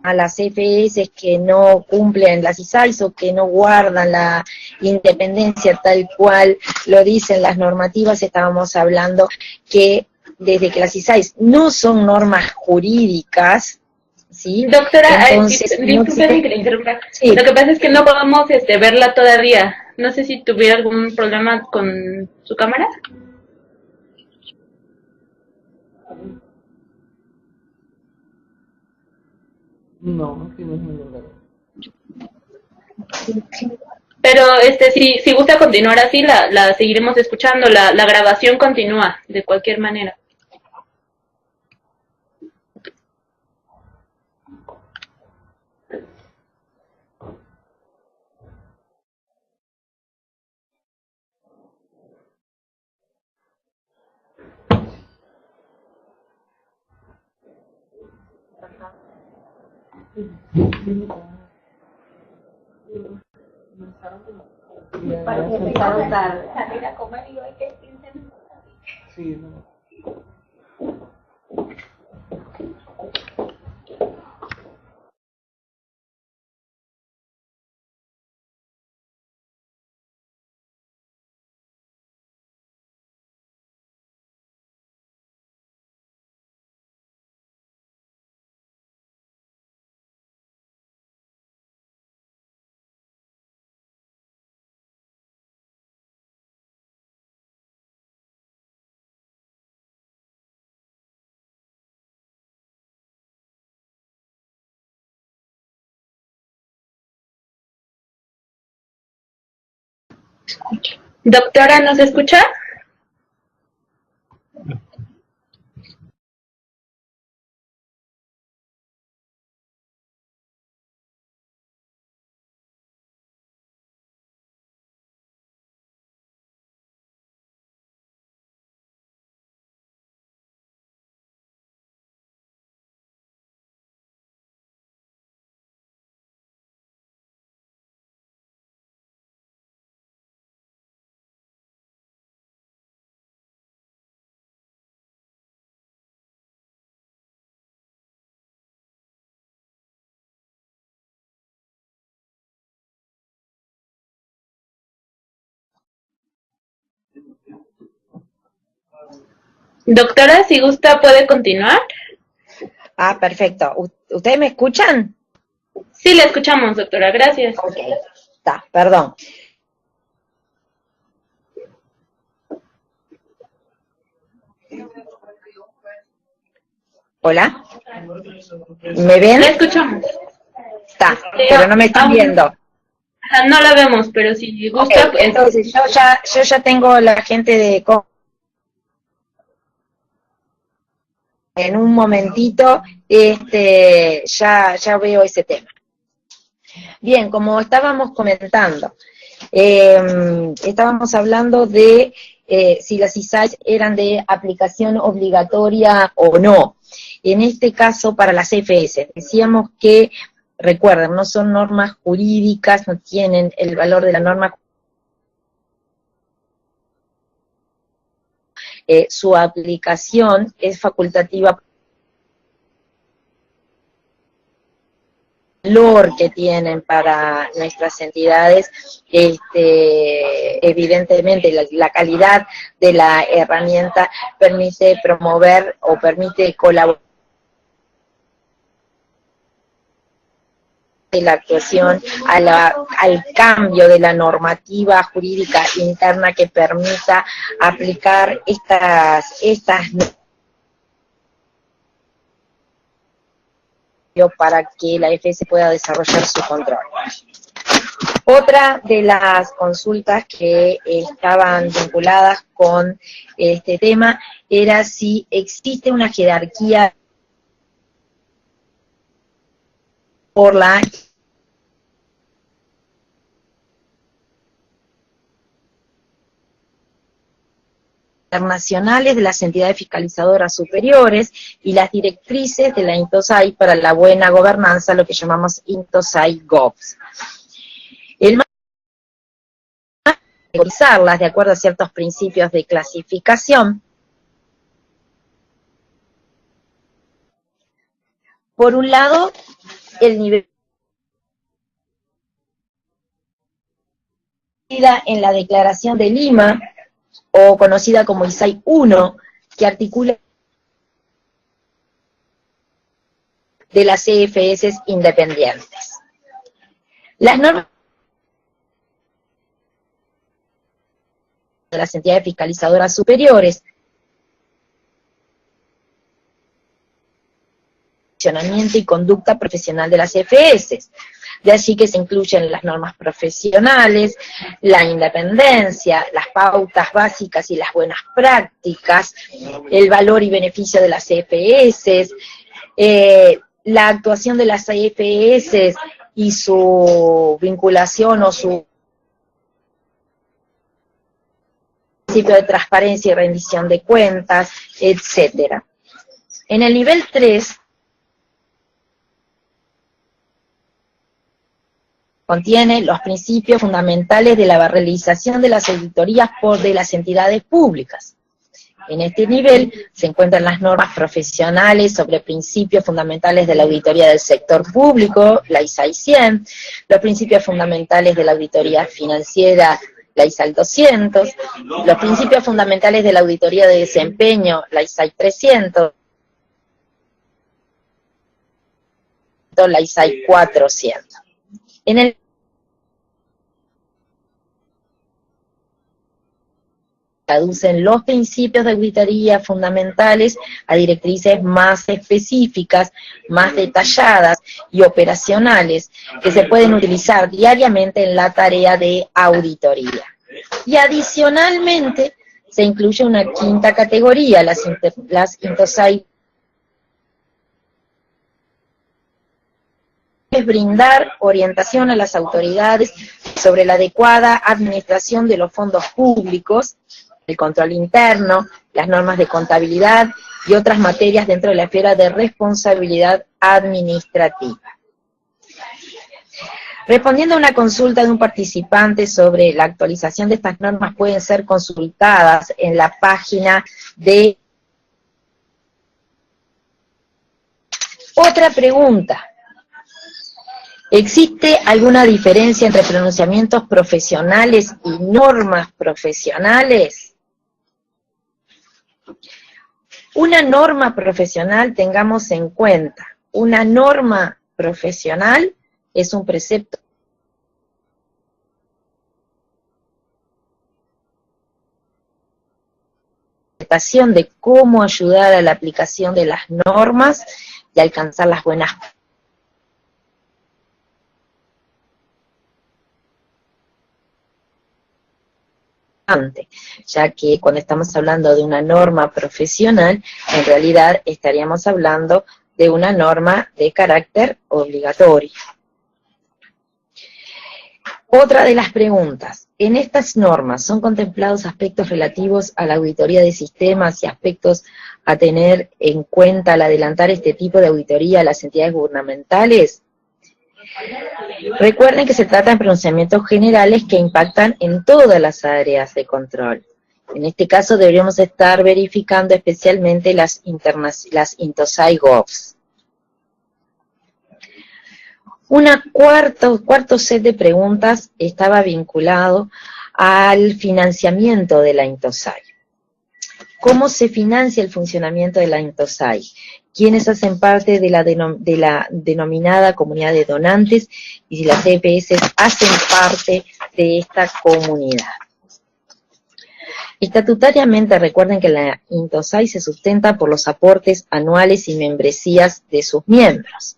A las CFS que no cumplen las ISAIS o que no guardan la independencia tal cual lo dicen las normativas, estábamos hablando que desde que las ISAIS no son normas jurídicas, ¿sí? Doctora, entonces, disculpe que le interrumpa. Sí. Lo que pasa es que no podemos verla todavía. No sé si tuviera algún problema con su cámara. No, aquí no es ningún error. Pero si gusta continuar así, la seguiremos escuchando. La grabación continúa de cualquier manera. Para que empezaron tarde. Salir a comer y hoy que 15 minutos. Sí, no. Doctora, ¿nos escucha? Doctora, si gusta, puede continuar. Ah, perfecto. ¿Ustedes me escuchan? Sí, la escuchamos, doctora, gracias. Ok, está, perdón. ¿Hola? ¿Me ven? La escuchamos. Está, pero no me están viendo. No la vemos, pero si gusta, Okay, pues... entonces yo ya tengo la gente de... En un momentito, ya veo ese tema. Bien, como estábamos comentando, estábamos hablando de si las ISAIs eran de aplicación obligatoria o no. En este caso, para las CFS, decíamos que, recuerden, no son normas jurídicas, no tienen el valor de la norma jurídica. Su aplicación es facultativa. El valor que tienen para nuestras entidades, evidentemente la calidad de la herramienta permite promover o permite colaborar de la actuación al cambio de la normativa jurídica interna que permita aplicar estas para que la EFS pueda desarrollar su control. Otra de las consultas que estaban vinculadas con este tema era si existe una jerarquía por la internacionales de las entidades fiscalizadoras superiores y las directrices de la INTOSAI para la buena gobernanza, lo que llamamos INTOSAI GOVS. El categorizarlas de acuerdo a ciertos principios de clasificación. Por un lado, el nivel en la Declaración de Lima, o conocida como ISAI 1, que articula de las CFS independientes. Las normas de las entidades fiscalizadoras superiores funcionamiento y conducta profesional de las EFS. De allí que se incluyen las normas profesionales, la independencia, las pautas básicas y las buenas prácticas, el valor y beneficio de las EFS, la actuación de las EFS y su vinculación o su principio de transparencia y rendición de cuentas, etcétera. En el nivel 3, contiene los principios fundamentales de la realización de las auditorías de las entidades públicas. En este nivel se encuentran las normas profesionales sobre principios fundamentales de la auditoría del sector público, la ISAI 100, los principios fundamentales de la auditoría financiera, la ISAI 200, los principios fundamentales de la auditoría de desempeño, la ISAI 300, la ISAI 400. En el traducen los principios de auditoría fundamentales a directrices más específicas, más detalladas y operacionales que se pueden utilizar diariamente en la tarea de auditoría. Y adicionalmente se incluye una quinta categoría, las INTOSAI, es brindar orientación a las autoridades sobre la adecuada administración de los fondos públicos, el control interno, las normas de contabilidad y otras materias dentro de la esfera de responsabilidad administrativa. Respondiendo a una consulta de un participante sobre la actualización de estas normas, pueden ser consultadas en la página de... Otra pregunta. ¿Existe alguna diferencia entre pronunciamientos profesionales y normas profesionales? Una norma profesional, tengamos en cuenta, una norma profesional es un precepto de cómo ayudar a la aplicación de las normas y alcanzar las buenas ya que cuando estamos hablando de una norma profesional, en realidad estaríamos hablando de una norma de carácter obligatorio. Otra de las preguntas, ¿en estas normas son contemplados aspectos relativos a la auditoría de sistemas y aspectos a tener en cuenta al adelantar este tipo de auditoría a las entidades gubernamentales? Recuerden que se trata de pronunciamientos generales que impactan en todas las áreas de control. En este caso deberíamos estar verificando especialmente las INTOSAI GOVs. Cuarto set de preguntas estaba vinculado al financiamiento de la INTOSAI. ¿Cómo se financia el funcionamiento de la INTOSAI? ¿Quiénes hacen parte de la denominada comunidad de donantes? Y si las EFS hacen parte de esta comunidad. Estatutariamente recuerden que la INTOSAI se sustenta por los aportes anuales y membresías de sus miembros.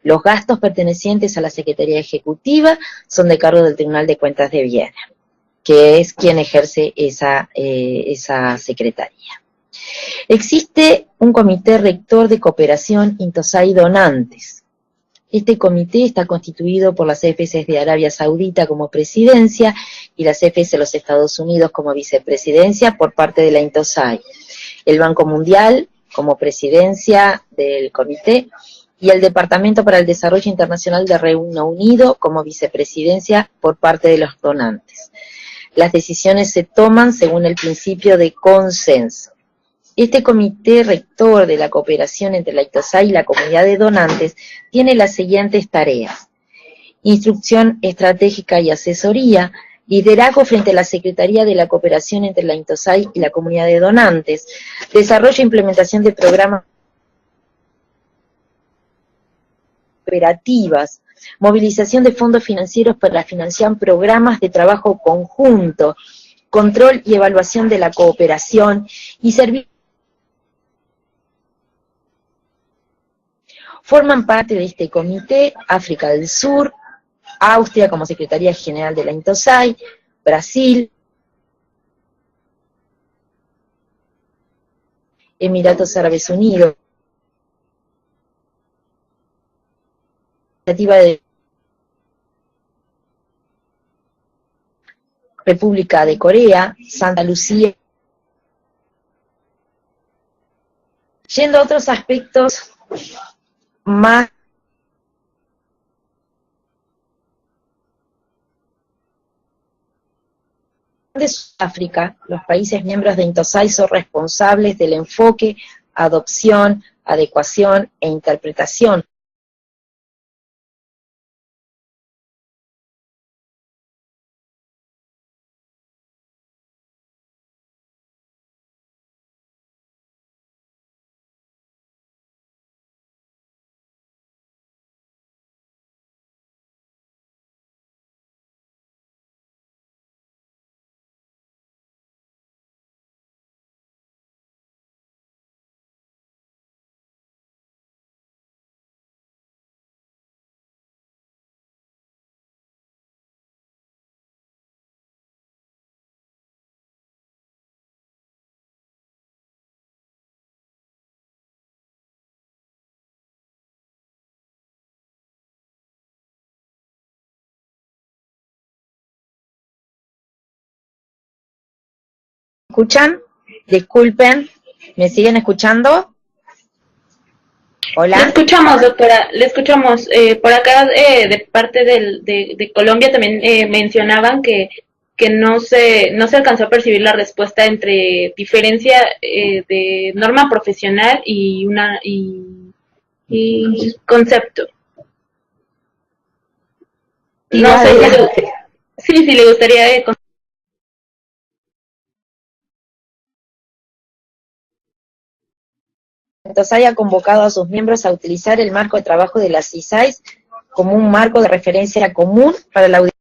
Los gastos pertenecientes a la Secretaría Ejecutiva son de cargo del Tribunal de Cuentas de Viena, que es quien ejerce esa secretaría. Existe un comité rector de cooperación INTOSAI donantes. Este comité está constituido por las EFS de Arabia Saudita como presidencia y las EFS de los Estados Unidos como vicepresidencia por parte de la INTOSAI. El Banco Mundial como presidencia del comité y el Departamento para el Desarrollo Internacional de Reino Unido como vicepresidencia por parte de los donantes. Las decisiones se toman según el principio de consenso. Este comité rector de la cooperación entre la INTOSAI y la comunidad de donantes tiene las siguientes tareas: instrucción estratégica y asesoría, liderazgo frente a la Secretaría de la Cooperación entre la INTOSAI y la comunidad de donantes, desarrollo e implementación de programas operativas, movilización de fondos financieros para financiar programas de trabajo conjunto, control y evaluación de la cooperación y servicios. Forman parte de este comité África del Sur, Austria como Secretaría General de la INTOSAI, Brasil, Emiratos Árabes Unidos, Iniciativa de República de Corea, Santa Lucía. Yendo a otros aspectos más de Sudáfrica, los países miembros de INTOSAI son responsables del enfoque, adopción, adecuación e interpretación ¿Escuchan? Disculpen, ¿me siguen escuchando? Le Hola. escuchamos, doctora, le escuchamos. Por acá, de parte de Colombia, también mencionaban que no se alcanzó a percibir la respuesta entre diferencia de norma profesional y concepto. Sigo No sé si adelante. si le gustaría INTOSAI ha convocado a sus miembros a utilizar el marco de trabajo de las CISAIS como un marco de referencia común para la audiencia.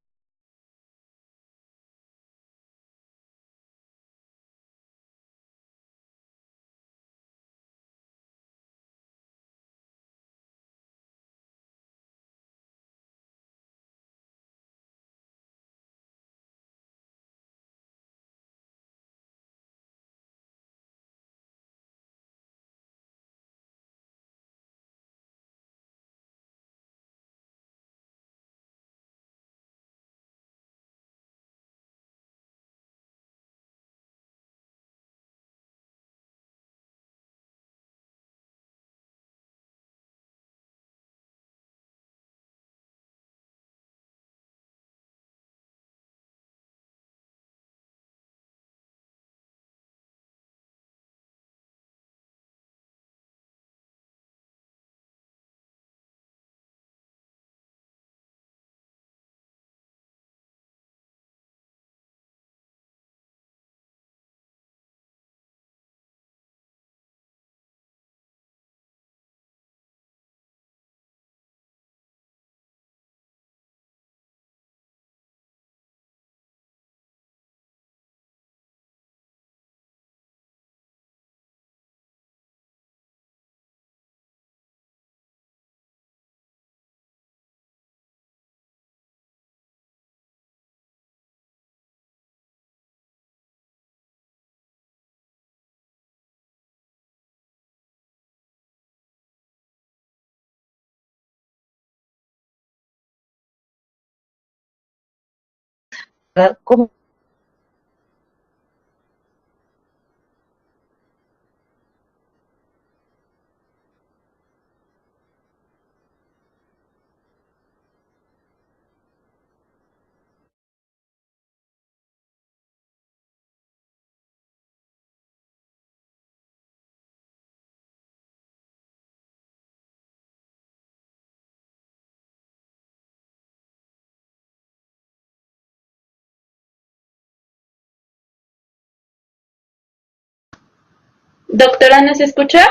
¿Cómo doctora, ¿nos escucha?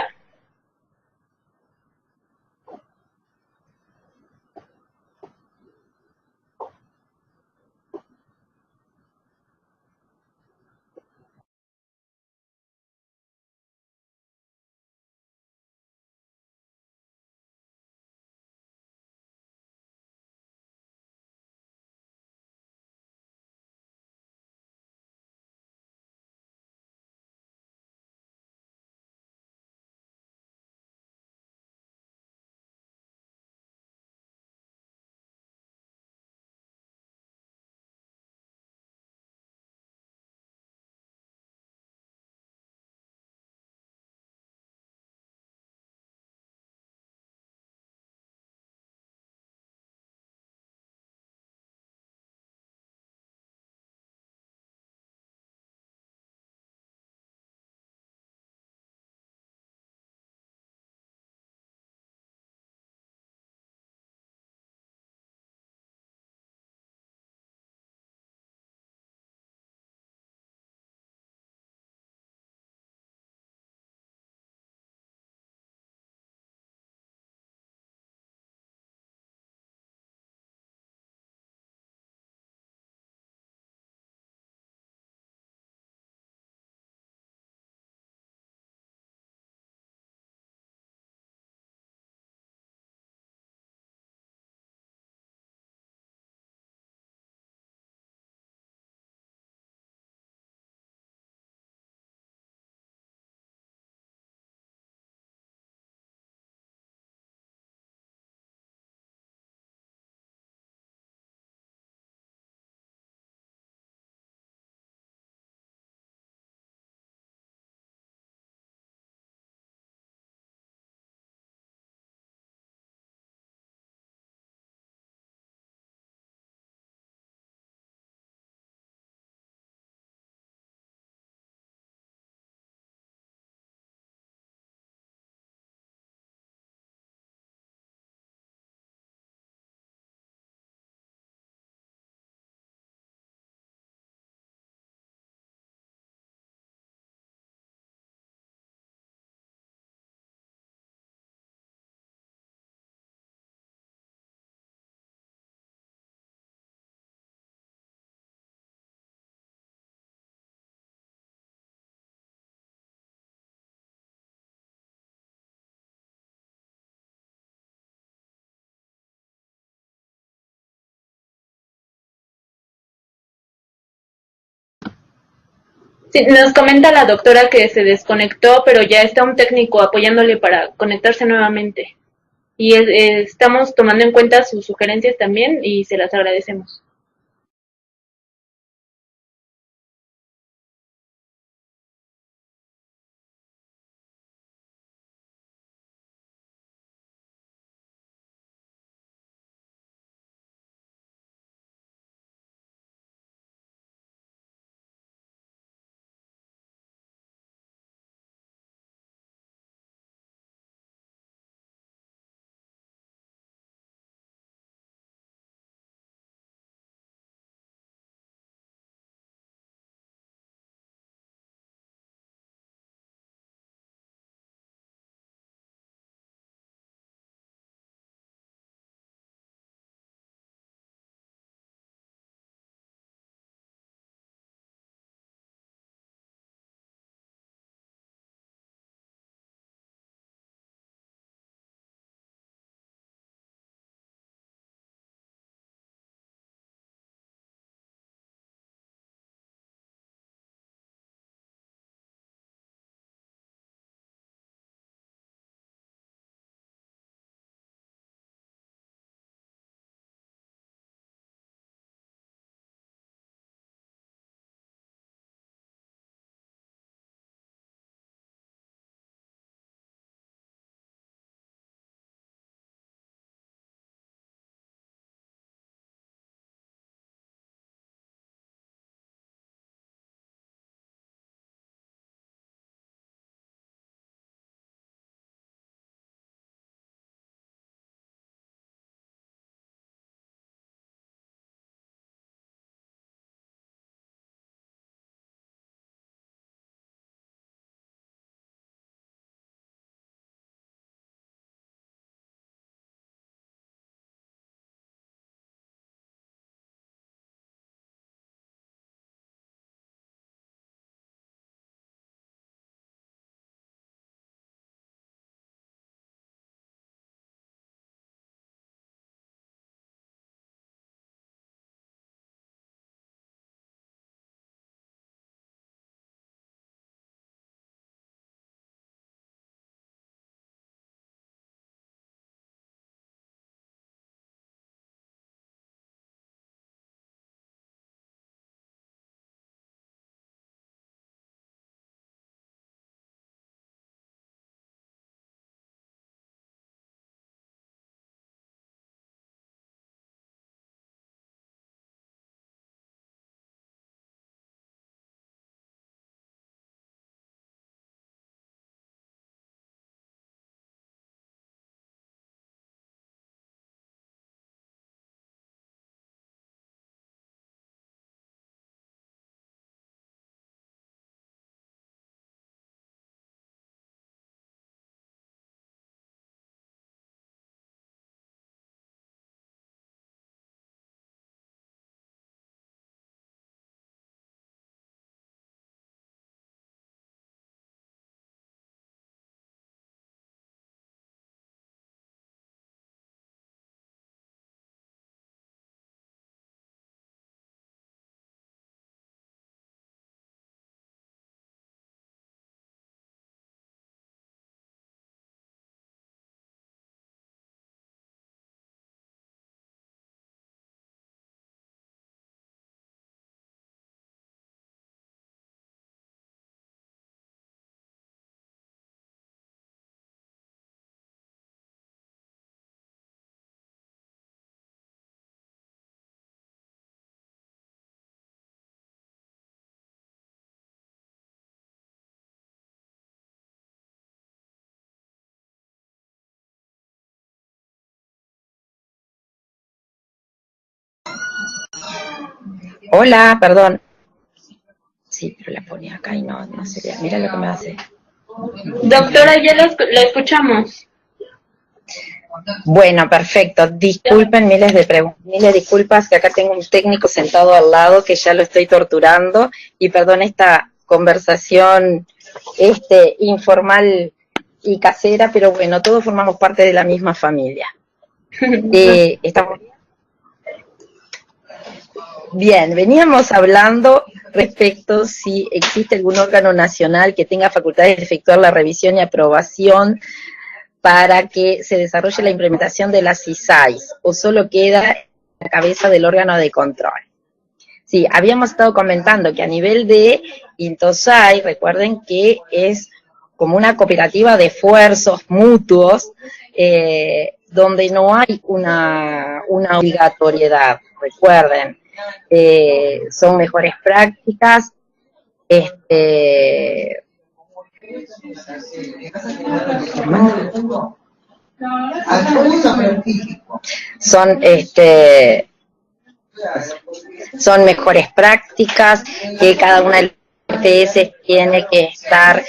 Sí, nos comenta la doctora que se desconectó, pero ya está un técnico apoyándole para conectarse nuevamente. Y estamos tomando en cuenta sus sugerencias también y se las agradecemos. Hola, perdón. Sí, pero la ponía acá y no se ve. Mira lo que me hace. Doctora, ya la escuchamos. Bueno, perfecto. Disculpen, miles de disculpas, que acá tengo un técnico sentado al lado que ya lo estoy torturando, y perdón esta conversación informal y casera, pero bueno, todos formamos parte de la misma familia. ¿Estamos bien? Bien, veníamos hablando respecto si existe algún órgano nacional que tenga facultades de efectuar la revisión y aprobación para que se desarrolle la implementación de las CISAIS, o solo queda en la cabeza del órgano de control. Sí, habíamos estado comentando que a nivel de INTOSAI, recuerden que es como una cooperativa de esfuerzos mutuos, donde no hay una obligatoriedad, recuerden, son mejores prácticas, son mejores prácticas que cada una de las EFS tiene que estar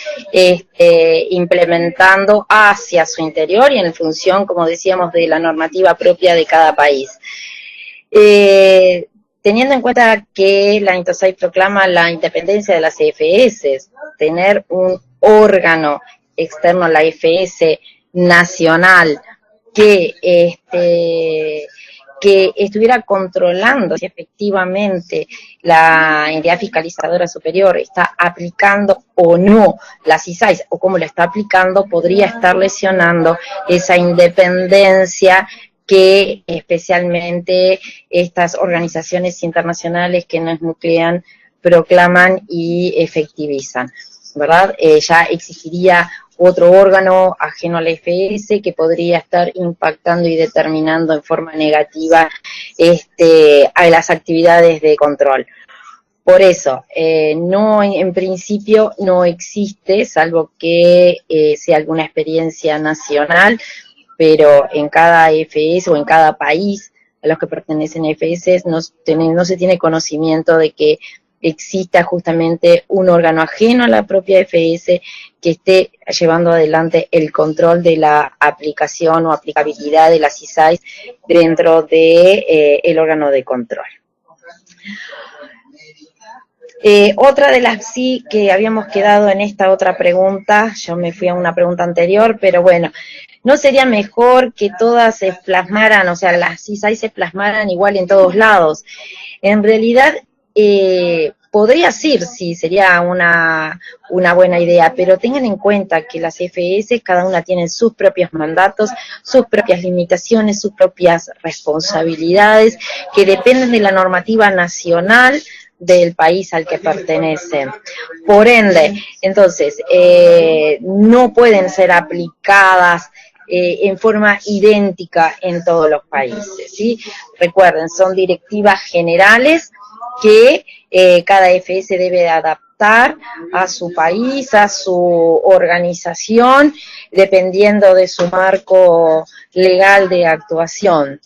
implementando hacia su interior y en función, como decíamos, de la normativa propia de cada país. Teniendo en cuenta que la INTOSAI proclama la independencia de las EFS, tener un órgano externo a la EFS nacional que estuviera controlando si efectivamente la entidad fiscalizadora superior está aplicando o no las CISAIS, o cómo la está aplicando, podría estar lesionando esa independencia que especialmente estas organizaciones internacionales que nos nuclean proclaman y efectivizan, ¿verdad? Ya existiría otro órgano ajeno a la EFS que podría estar impactando y determinando en forma negativa a las actividades de control. Por eso, no, en principio no existe, salvo que sea alguna experiencia nacional, pero en cada EFS o en cada país a los que pertenecen a EFS no se tiene conocimiento de que exista justamente un órgano ajeno a la propia EFS que esté llevando adelante el control de la aplicación o aplicabilidad de las CISAIS dentro de el órgano de control. Otra de las sí que habíamos quedado en esta otra pregunta, yo me fui a una pregunta anterior, pero bueno, ¿no sería mejor que todas se plasmaran, o sea, las CISAIS se plasmaran igual en todos lados? En realidad, podría ser, sí, sería una buena idea, pero tengan en cuenta que las EFS, cada una tiene sus propios mandatos, sus propias limitaciones, sus propias responsabilidades, que dependen de la normativa nacional del país al que pertenecen. Por ende, entonces, no pueden ser aplicadas en forma idéntica en todos los países, ¿sí? Recuerden, son directivas generales que cada EFS debe adaptar a su país, a su organización, dependiendo de su marco legal de actuación.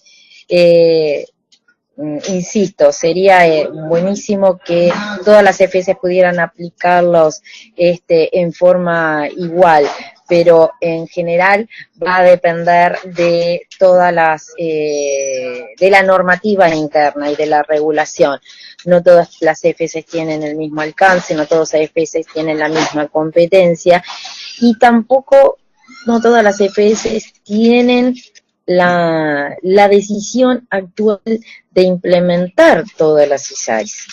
Insisto, sería buenísimo que todas las EFS pudieran aplicarlos en forma igual, pero en general va a depender de todas de la normativa interna y de la regulación. No todas las EFS tienen el mismo alcance, no todas las EFS tienen la misma competencia, y tampoco no todas las EFS tienen la decisión actual de implementar todas las CISAIS.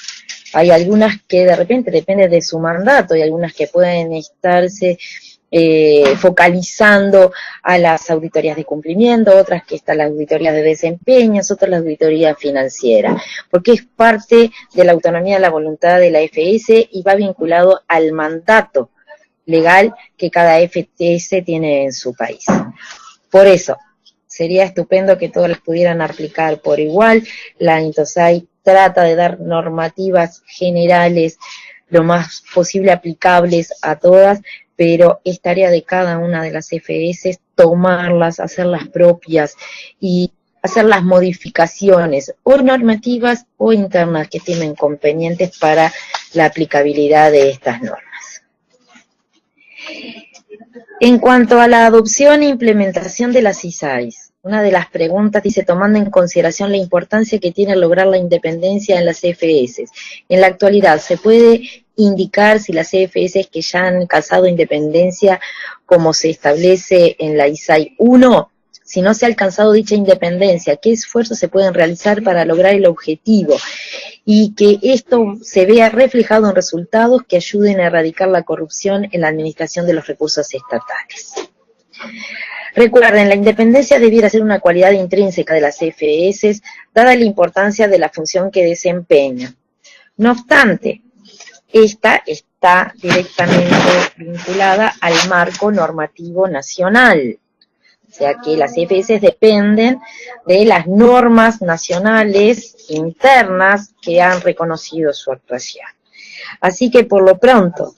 Hay algunas que de repente depende de su mandato, y algunas que pueden estarse focalizando a las auditorías de cumplimiento, otras que están las auditorías de desempeños, otras la auditoría financiera, porque es parte de la autonomía de la voluntad de la EFS y va vinculado al mandato legal que cada EFS tiene en su país. Por eso, sería estupendo que todas las pudieran aplicar por igual. La INTOSAI trata de dar normativas generales lo más posible aplicables a todas, pero es tarea de cada una de las EFS tomarlas, hacerlas propias y hacer las modificaciones o normativas o internas que estimen convenientes para la aplicabilidad de estas normas. En cuanto a la adopción e implementación de las CISAIS, una de las preguntas dice, tomando en consideración la importancia que tiene lograr la independencia en las EFS, en la actualidad, ¿se puede indicar si las EFS que ya han alcanzado independencia, como se establece en la ISAI 1, si no se ha alcanzado dicha independencia, qué esfuerzos se pueden realizar para lograr el objetivo? y que esto se vea reflejado en resultados que ayuden a erradicar la corrupción en la administración de los recursos estatales. Recuerden, la independencia debiera ser una cualidad intrínseca de las CFS, dada la importancia de la función que desempeñan. No obstante, esta está directamente vinculada al marco normativo nacional. O sea que las CFS dependen de las normas nacionales internas que han reconocido su actuación. Así que por lo pronto,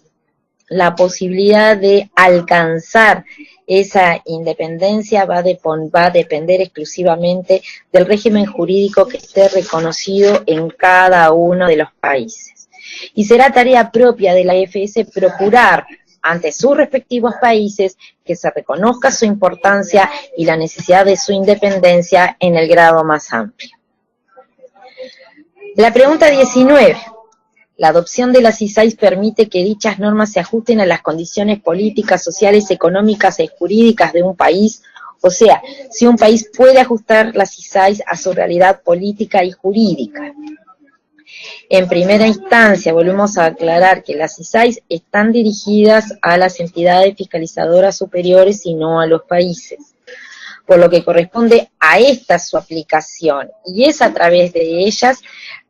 la posibilidad de alcanzar esa independencia va a depender exclusivamente del régimen jurídico que esté reconocido en cada uno de los países. Y será tarea propia de la AFS procurar ante sus respectivos países que se reconozca su importancia y la necesidad de su independencia en el grado más amplio. La pregunta 19. La adopción de las CISAIS permite que dichas normas se ajusten a las condiciones políticas, sociales, económicas y jurídicas de un país. O sea, si un país puede ajustar las CISAIS a su realidad política y jurídica. En primera instancia, volvemos a aclarar que las CISAIS están dirigidas a las entidades fiscalizadoras superiores y no a los países, por lo que corresponde a esta su aplicación, y es a través de ellas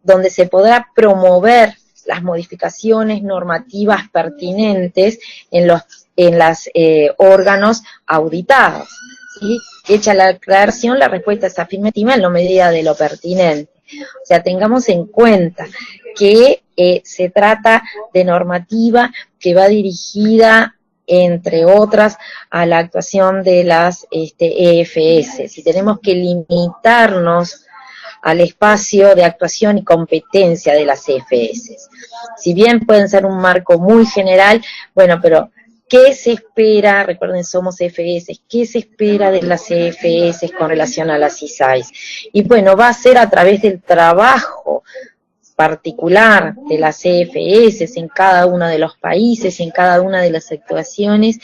donde se podrá promover las modificaciones normativas pertinentes en los órganos auditados. ¿Sí? Hecha la aclaración, la respuesta es afirmativa en la medida de lo pertinente. O sea, tengamos en cuenta que se trata de normativa que va dirigida, entre otras, a la actuación de las EFS. Si tenemos que limitarnos al espacio de actuación y competencia de las CFS. Si bien pueden ser un marco muy general, bueno, pero ¿qué se espera? Recuerden, somos CFS, ¿qué se espera de las CFS con relación a las CISAIS? Y bueno, va a ser a través del trabajo particular de las CFS en cada uno de los países, en cada una de las actuaciones,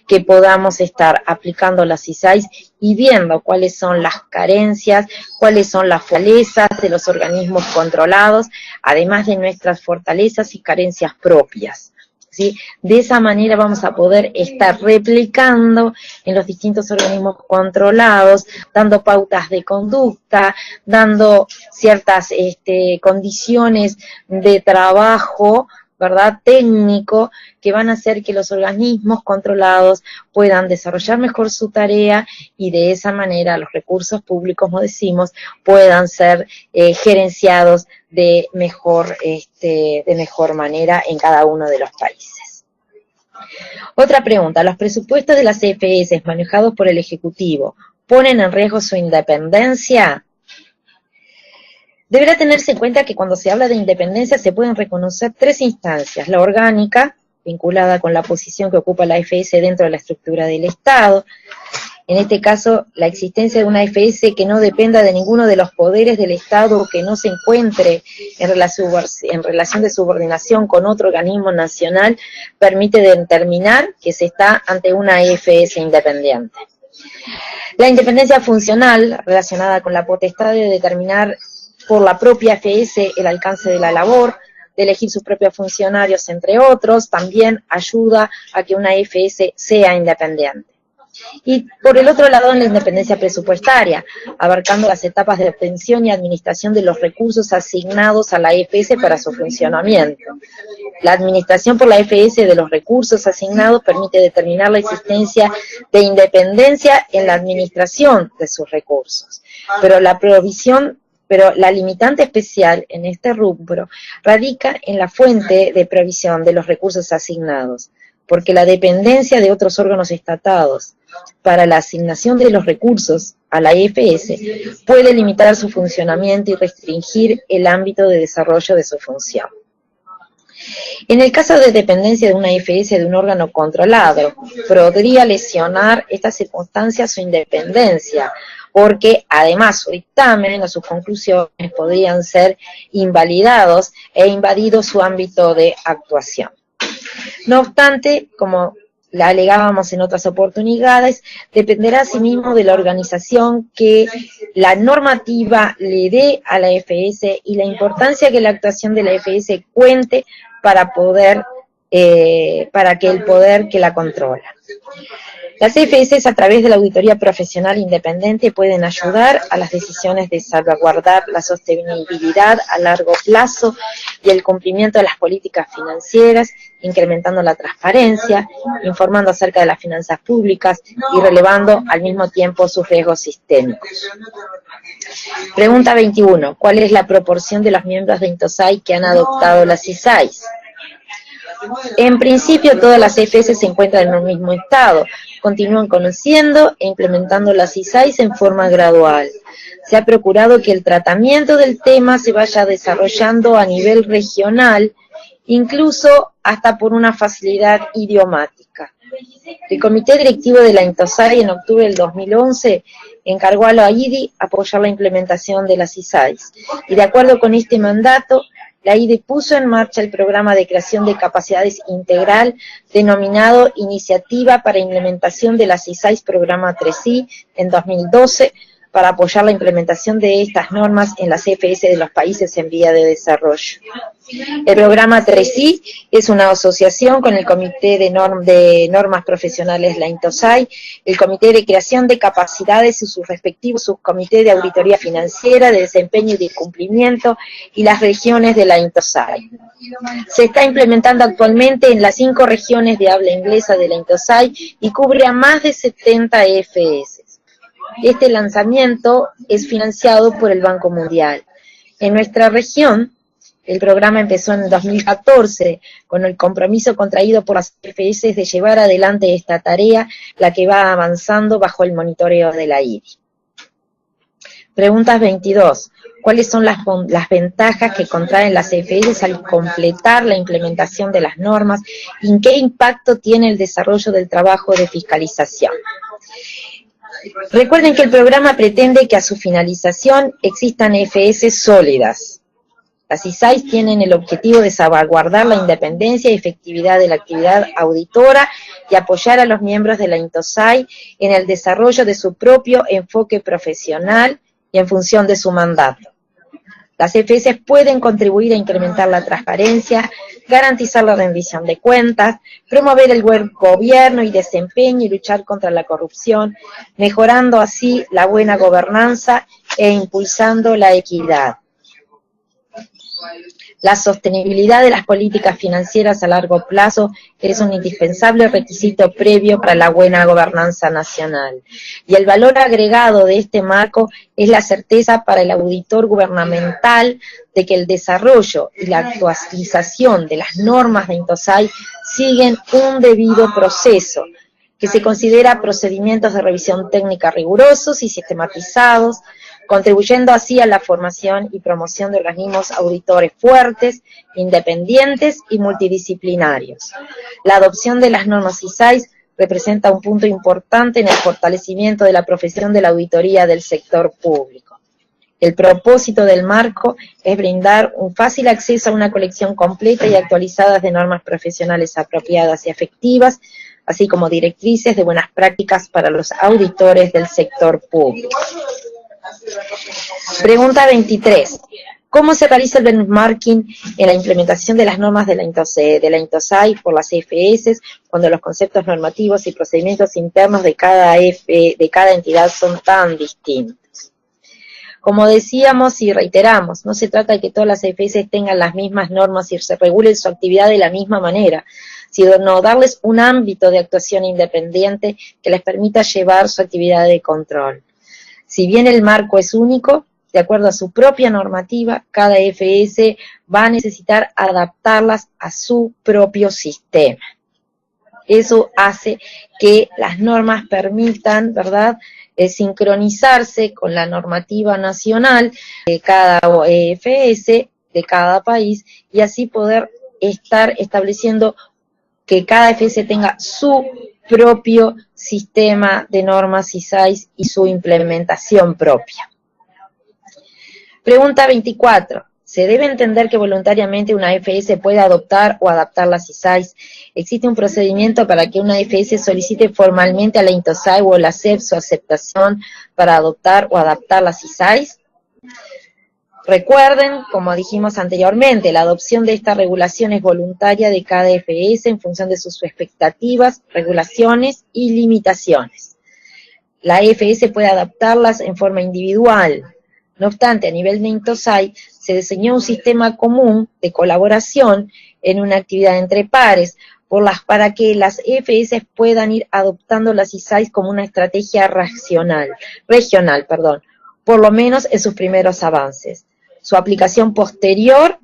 que podamos estar aplicando las CISAIS y viendo cuáles son las carencias, cuáles son las fortalezas de los organismos controlados, además de nuestras fortalezas y carencias propias. ¿Sí? De esa manera vamos a poder estar replicando en los distintos organismos controlados, dando pautas de conducta, dando ciertas condiciones de trabajo, ¿verdad?, técnico, que van a hacer que los organismos controlados puedan desarrollar mejor su tarea y de esa manera los recursos públicos, como decimos, puedan ser gerenciados de mejor manera en cada uno de los países. Otra pregunta, ¿los presupuestos de las CFS manejados por el Ejecutivo ponen en riesgo su independencia? Deberá tenerse en cuenta que cuando se habla de independencia se pueden reconocer tres instancias: la orgánica, vinculada con la posición que ocupa la AFS dentro de la estructura del Estado. En este caso, la existencia de una AFS que no dependa de ninguno de los poderes del Estado o que no se encuentre en relación de subordinación con otro organismo nacional permite determinar que se está ante una AFS independiente. La independencia funcional, relacionada con la potestad de determinar por la propia AFS el alcance de la labor, de elegir sus propios funcionarios, entre otros, también ayuda a que una AFS sea independiente. Y por el otro lado, en la independencia presupuestaria, abarcando las etapas de obtención y administración de los recursos asignados a la AFS para su funcionamiento. La administración por la AFS de los recursos asignados permite determinar la existencia de independencia en la administración de sus recursos, pero la limitante especial en este rubro radica en la fuente de provisión de los recursos asignados, porque la dependencia de otros órganos estatados para la asignación de los recursos a la AFS puede limitar su funcionamiento y restringir el ámbito de desarrollo de su función. En el caso de dependencia de una AFS de un órgano controlado, podría lesionar esta circunstancia su independencia, porque además su dictamen o sus conclusiones podrían ser invalidados e invadido su ámbito de actuación. No obstante, como la alegábamos en otras oportunidades, dependerá asimismo de la organización que la normativa le dé a la AFS y la importancia que la actuación de la AFS cuente para que el poder que la controla. Las AFS a través de la auditoría profesional independiente pueden ayudar a las decisiones de salvaguardar la sostenibilidad a largo plazo y el cumplimiento de las políticas financieras, incrementando la transparencia, informando acerca de las finanzas públicas y relevando al mismo tiempo sus riesgos sistémicos. Pregunta 21. ¿Cuál es la proporción de los miembros de INTOSAI que han adoptado las ISAIs? En principio, todas las AFS se encuentran en un mismo estado, continúan conociendo e implementando las ISAIs en forma gradual. Se ha procurado que el tratamiento del tema se vaya desarrollando a nivel regional, incluso hasta por una facilidad idiomática. El Comité Directivo de la INTOSAI en octubre del 2011 encargó a la IDI apoyar la implementación de las ISAIs, y de acuerdo con este mandato, la IDI puso en marcha el programa de creación de capacidades integral denominado Iniciativa para Implementación de las ISAIs Programa 3I en 2012 para apoyar la implementación de estas normas en las CFS de los países en vía de desarrollo. El programa 3I es una asociación con el Comité de Normas Profesionales, la INTOSAI, el Comité de Creación de Capacidades y sus respectivos subcomités de Auditoría Financiera, de Desempeño y de Cumplimiento, y las regiones de la INTOSAI. Se está implementando actualmente en las 5 regiones de habla inglesa de la INTOSAI y cubre a más de 70 EFS. Este lanzamiento es financiado por el Banco Mundial. En nuestra región, el programa empezó en 2014 con el compromiso contraído por las EFS de llevar adelante esta tarea, la que va avanzando bajo el monitoreo de la IDI. Preguntas 22. ¿Cuáles son las ventajas que contraen las EFS al completar la implementación de las normas y qué impacto tiene el desarrollo del trabajo de fiscalización? Recuerden que el programa pretende que a su finalización existan EFS sólidas. Las ISAIs tienen el objetivo de salvaguardar la independencia y efectividad de la actividad auditora y apoyar a los miembros de la INTOSAI en el desarrollo de su propio enfoque profesional y en función de su mandato. Las EFS pueden contribuir a incrementar la transparencia, garantizar la rendición de cuentas, promover el buen gobierno y desempeño y luchar contra la corrupción, mejorando así la buena gobernanza e impulsando la equidad. La sostenibilidad de las políticas financieras a largo plazo es un indispensable requisito previo para la buena gobernanza nacional. Y el valor agregado de este marco es la certeza para el auditor gubernamental de que el desarrollo y la actualización de las normas de INTOSAI siguen un debido proceso, que se considera procedimientos de revisión técnica rigurosos y sistematizados, contribuyendo así a la formación y promoción de organismos auditores fuertes, independientes y multidisciplinarios. La adopción de las normas ISAIs representa un punto importante en el fortalecimiento de la profesión de la auditoría del sector público. El propósito del marco es brindar un fácil acceso a una colección completa y actualizada de normas profesionales apropiadas y efectivas, así como directrices de buenas prácticas para los auditores del sector público. Pregunta 23. ¿Cómo se realiza el benchmarking en la implementación de las normas de la INTOSAI por las EFS cuando los conceptos normativos y procedimientos internos de cada entidad son tan distintos? Como decíamos y reiteramos, no se trata de que todas las EFS tengan las mismas normas y se regulen su actividad de la misma manera, sino darles un ámbito de actuación independiente que les permita llevar su actividad de control. Si bien el marco es único, de acuerdo a su propia normativa, cada EFS va a necesitar adaptarlas a su propio sistema. Eso hace que las normas permitan, ¿verdad?, sincronizarse con la normativa nacional de cada EFS, de cada país, y así poder estar estableciendo que cada EFS tenga su propio sistema de normas ISAIs y su implementación propia. Pregunta 24. Se debe entender que voluntariamente una AFS puede adoptar o adaptar las ISAIs. ¿Existe un procedimiento para que una AFS solicite formalmente a la INTOSAI o la SEP su aceptación para adoptar o adaptar las ISAIs? Recuerden, como dijimos anteriormente, la adopción de esta regulación es voluntaria de cada AFS en función de sus expectativas, regulaciones y limitaciones. La AFS puede adaptarlas en forma individual. No obstante, a nivel de INTOSAI se diseñó un sistema común de colaboración en una actividad entre pares para que las AFS puedan ir adoptando las ISAIs como una estrategia regional, por lo menos en sus primeros avances. Su aplicación posterior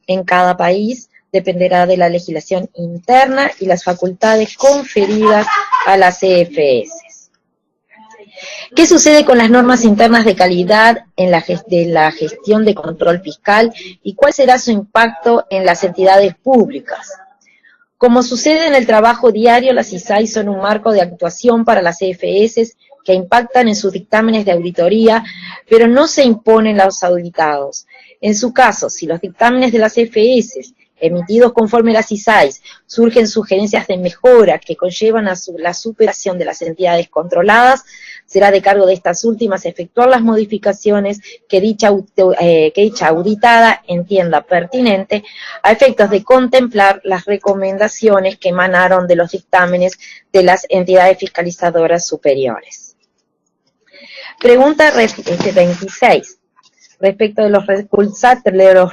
en cada país dependerá de la legislación interna y las facultades conferidas a las EFS. ¿Qué sucede con las normas internas de calidad de la gestión de control fiscal y cuál será su impacto en las entidades públicas? Como sucede en el trabajo diario, las ISAI son un marco de actuación para las EFS que impactan en sus dictámenes de auditoría, pero no se imponen a los auditados. En su caso, si los dictámenes de las EFS emitidos conforme a las ISAIs surgen sugerencias de mejora que conllevan a la superación de las entidades controladas, será de cargo de estas últimas efectuar las modificaciones que dicha auditada entienda pertinente a efectos de contemplar las recomendaciones que emanaron de los dictámenes de las entidades fiscalizadoras superiores. Pregunta 26. Respecto de los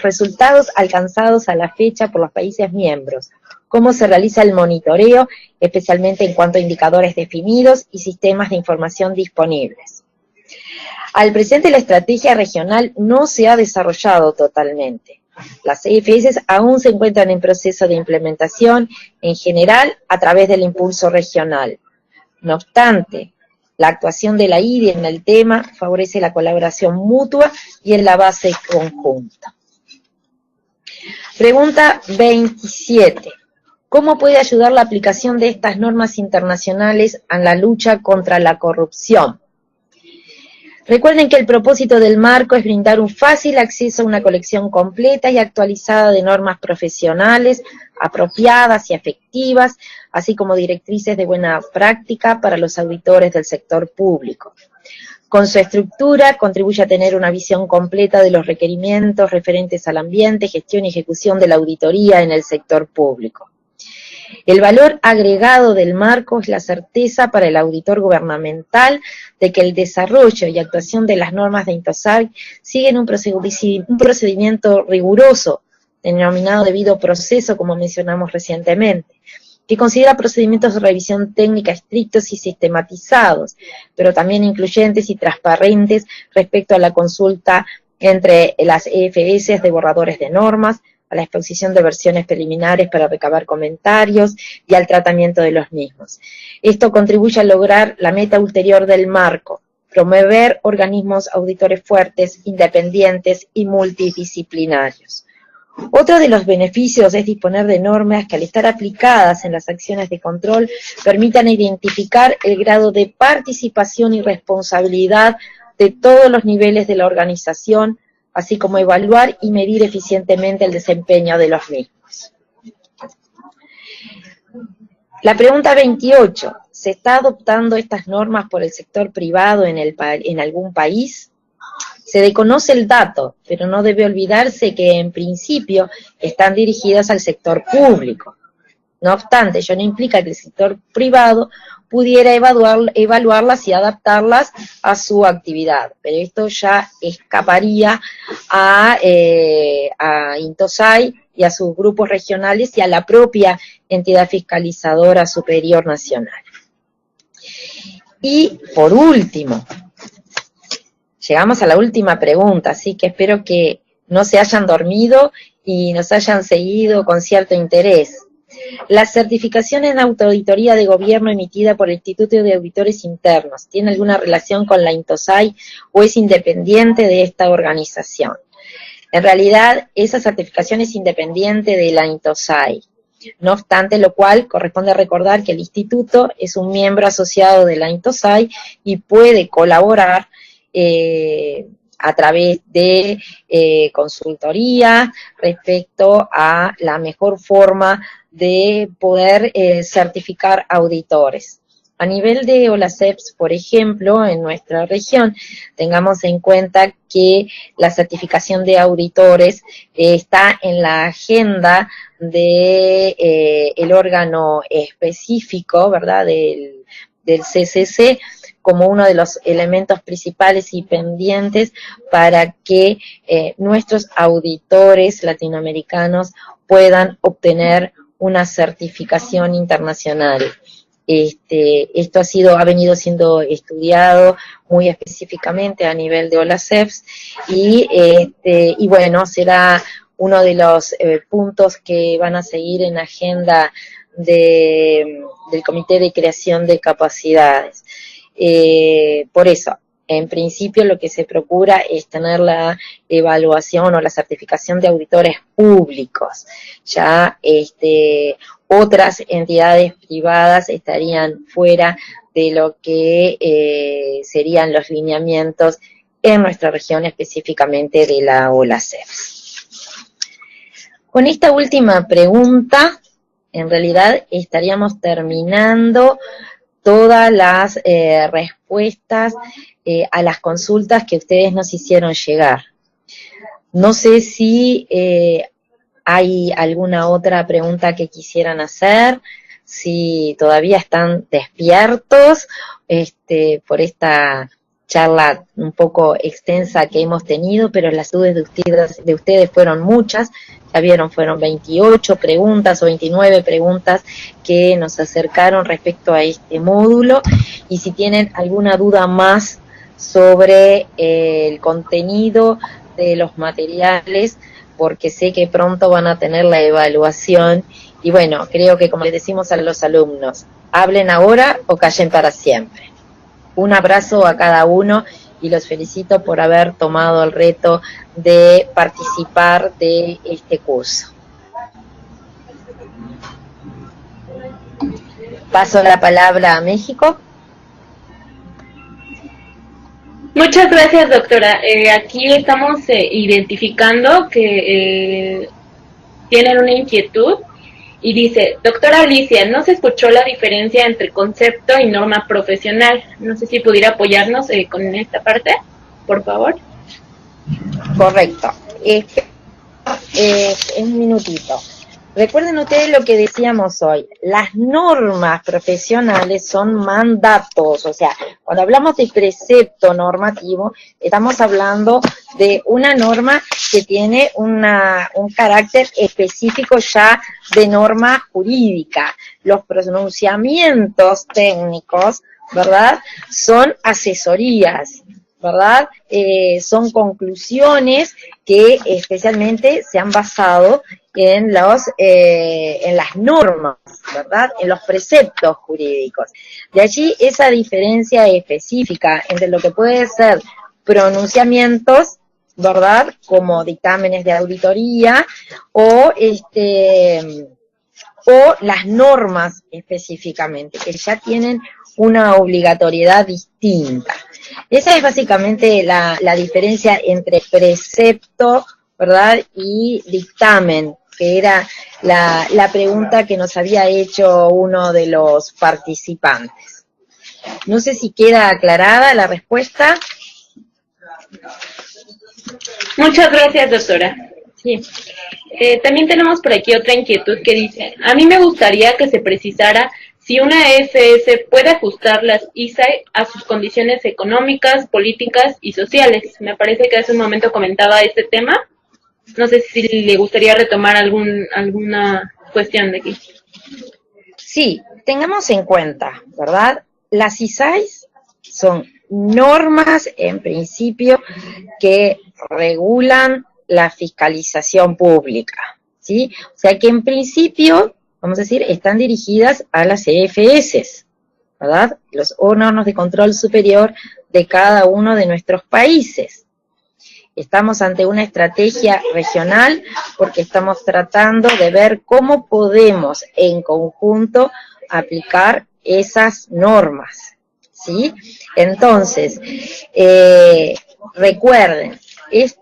resultados alcanzados a la fecha por los países miembros, ¿cómo se realiza el monitoreo, especialmente en cuanto a indicadores definidos y sistemas de información disponibles? Al presente, la estrategia regional no se ha desarrollado totalmente. Las EFS aún se encuentran en proceso de implementación, en general, a través del impulso regional. No obstante, la actuación de la IDI en el tema favorece la colaboración mutua y en la base conjunta. Pregunta 27. ¿Cómo puede ayudar la aplicación de estas normas internacionales en la lucha contra la corrupción? Recuerden que el propósito del marco es brindar un fácil acceso a una colección completa y actualizada de normas profesionales, apropiadas y efectivas, así como directrices de buena práctica para los auditores del sector público. Con su estructura, contribuye a tener una visión completa de los requerimientos referentes al ambiente, gestión y ejecución de la auditoría en el sector público. El valor agregado del marco es la certeza para el auditor gubernamental de que el desarrollo y actuación de las normas de INTOSAI siguen un procedimiento riguroso, denominado debido proceso, como mencionamos recientemente, que considera procedimientos de revisión técnica estrictos y sistematizados, pero también incluyentes y transparentes respecto a la consulta entre las EFS de borradores de normas, a la exposición de versiones preliminares para recabar comentarios y al tratamiento de los mismos. Esto contribuye a lograr la meta ulterior del marco, promover organismos auditores fuertes, independientes y multidisciplinarios. Otro de los beneficios es disponer de normas que al estar aplicadas en las acciones de control permitan identificar el grado de participación y responsabilidad de todos los niveles de la organización, así como evaluar y medir eficientemente el desempeño de los mismos. La pregunta 28. ¿Se está adoptando estas normas por el sector privado en algún país? Se desconoce el dato, pero no debe olvidarse que en principio están dirigidas al sector público. No obstante, ello no implica que el sector privado pudiera evaluarlas y adaptarlas a su actividad, pero esto ya escaparía a INTOSAI y a sus grupos regionales y a la propia entidad fiscalizadora superior nacional. Y por último, llegamos a la última pregunta, así que espero que no se hayan dormido y nos hayan seguido con cierto interés. La certificación en auditoría de gobierno emitida por el Instituto de Auditores Internos, ¿tiene alguna relación con la INTOSAI o es independiente de esta organización? En realidad, esa certificación es independiente de la INTOSAI. No obstante lo cual, corresponde recordar que el instituto es un miembro asociado de la INTOSAI y puede colaborar a través de consultoría respecto a la mejor forma de poder certificar auditores. A nivel de OLACEPS, por ejemplo, en nuestra región, tengamos en cuenta que la certificación de auditores está en la agenda de el órgano específico, ¿verdad?, del CCC, como uno de los elementos principales y pendientes para que nuestros auditores latinoamericanos puedan obtener una certificación internacional. Esto ha venido siendo estudiado muy específicamente a nivel de OLACEPS y bueno, será uno de los puntos que van a seguir en la agenda del Comité de Creación de Capacidades. Por eso, en principio lo que se procura es tener la evaluación o la certificación de auditores públicos. Ya otras entidades privadas estarían fuera de lo que serían los lineamientos en nuestra región, específicamente de la OLACEPS. Con esta última pregunta, en realidad estaríamos terminando todas las respuestas a las consultas que ustedes nos hicieron llegar. No sé si hay alguna otra pregunta que quisieran hacer, si todavía están despiertos por esta charla un poco extensa que hemos tenido, pero las dudas de ustedes fueron muchas. Ya vieron, fueron 28 preguntas o 29 preguntas que nos acercaron respecto a este módulo, y si tienen alguna duda más sobre el contenido de los materiales, porque sé que pronto van a tener la evaluación, y bueno, creo que como les decimos a los alumnos, hablen ahora o callen para siempre. Un abrazo a cada uno y los felicito por haber tomado el reto de participar de este curso. Paso la palabra a México. Muchas gracias, doctora. Aquí estamos identificando que tienen una inquietud y dice: doctora Alicia, no se escuchó la diferencia entre concepto y norma profesional. No sé si pudiera apoyarnos con esta parte, por favor. Correcto. Un minutito. Recuerden ustedes lo que decíamos hoy, las normas profesionales son mandatos, o sea, cuando hablamos de precepto normativo, estamos hablando de una norma que tiene un carácter específico ya de norma jurídica. Los pronunciamientos técnicos, ¿verdad?, son asesorías, ¿verdad? Son conclusiones que especialmente se han basado en las normas, ¿verdad?, en los preceptos jurídicos. De allí esa diferencia específica entre lo que puede ser pronunciamientos, ¿verdad?, como dictámenes de auditoría, o las normas específicamente, que ya tienen una obligatoriedad distinta. Esa es básicamente la diferencia entre precepto, ¿verdad?, y dictamen, que era la pregunta que nos había hecho uno de los participantes. No sé si queda aclarada la respuesta. Muchas gracias, doctora. Sí. También tenemos por aquí otra inquietud que dice: a mí me gustaría que se precisara si una ESS puede ajustar las ISAE a sus condiciones económicas, políticas y sociales. Me parece que hace un momento comentaba este tema. No sé si le gustaría retomar alguna cuestión de aquí. Sí, tengamos en cuenta, ¿verdad? Las ISAES son normas, en principio, que regulan la fiscalización pública, ¿sí? O sea que en principio, vamos a decir, están dirigidas a las EFS, ¿verdad?, los órganos de control superior de cada uno de nuestros países. Estamos ante una estrategia regional porque estamos tratando de ver cómo podemos en conjunto aplicar esas normas, ¿sí? Entonces, recuerden, es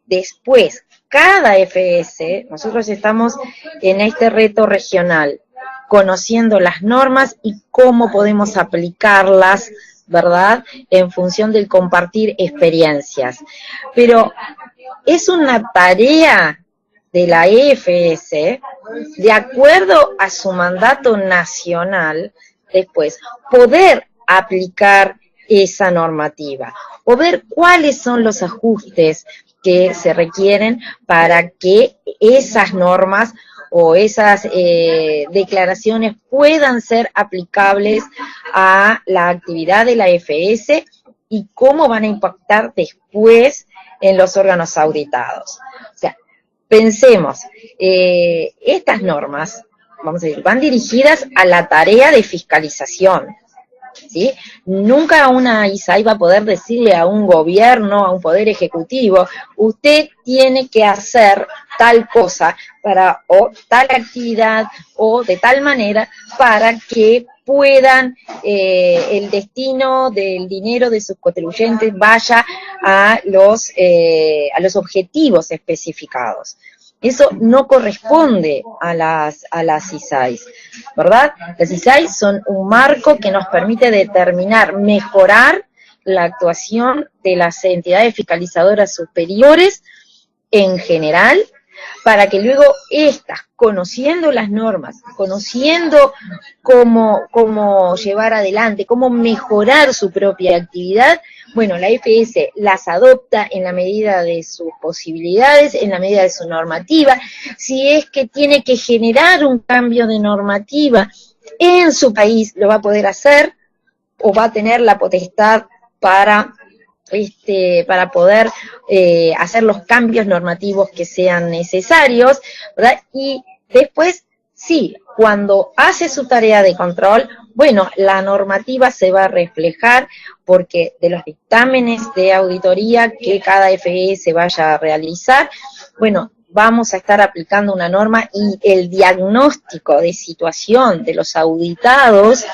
después, cada FS, nosotros estamos en este reto regional, conociendo las normas y cómo podemos aplicarlas, ¿verdad?, en función del compartir experiencias. Pero es una tarea de la EFS, de acuerdo a su mandato nacional, después poder aplicar esa normativa o ver cuáles son los ajustes que se requieren para que esas normas o esas declaraciones puedan ser aplicables a la actividad de la EFS y cómo van a impactar después en los órganos auditados. O sea, pensemos, estas normas, vamos a decir, van dirigidas a la tarea de fiscalización, ¿sí? Nunca una ISAI va a poder decirle a un gobierno, a un poder ejecutivo, usted tiene que hacer tal cosa para, o tal actividad, o de tal manera, para que puedan, el destino del dinero de sus contribuyentes vaya a los objetivos especificados. Eso no corresponde a las ISAIs, ¿verdad? Las ISAIs son un marco que nos permite determinar, mejorar la actuación de las entidades fiscalizadoras superiores en general, para que luego estas, conociendo las normas, conociendo cómo llevar adelante, cómo mejorar su propia actividad, bueno, la EFS las adopta en la medida de sus posibilidades, en la medida de su normativa. Si es que tiene que generar un cambio de normativa en su país, lo va a poder hacer, o va a tener la potestad para poder hacer los cambios normativos que sean necesarios, ¿verdad? Y después, sí, cuando hace su tarea de control, bueno, la normativa se va a reflejar porque de los dictámenes de auditoría que cada FS vaya a realizar, bueno, vamos a estar aplicando una norma y el diagnóstico de situación de los auditados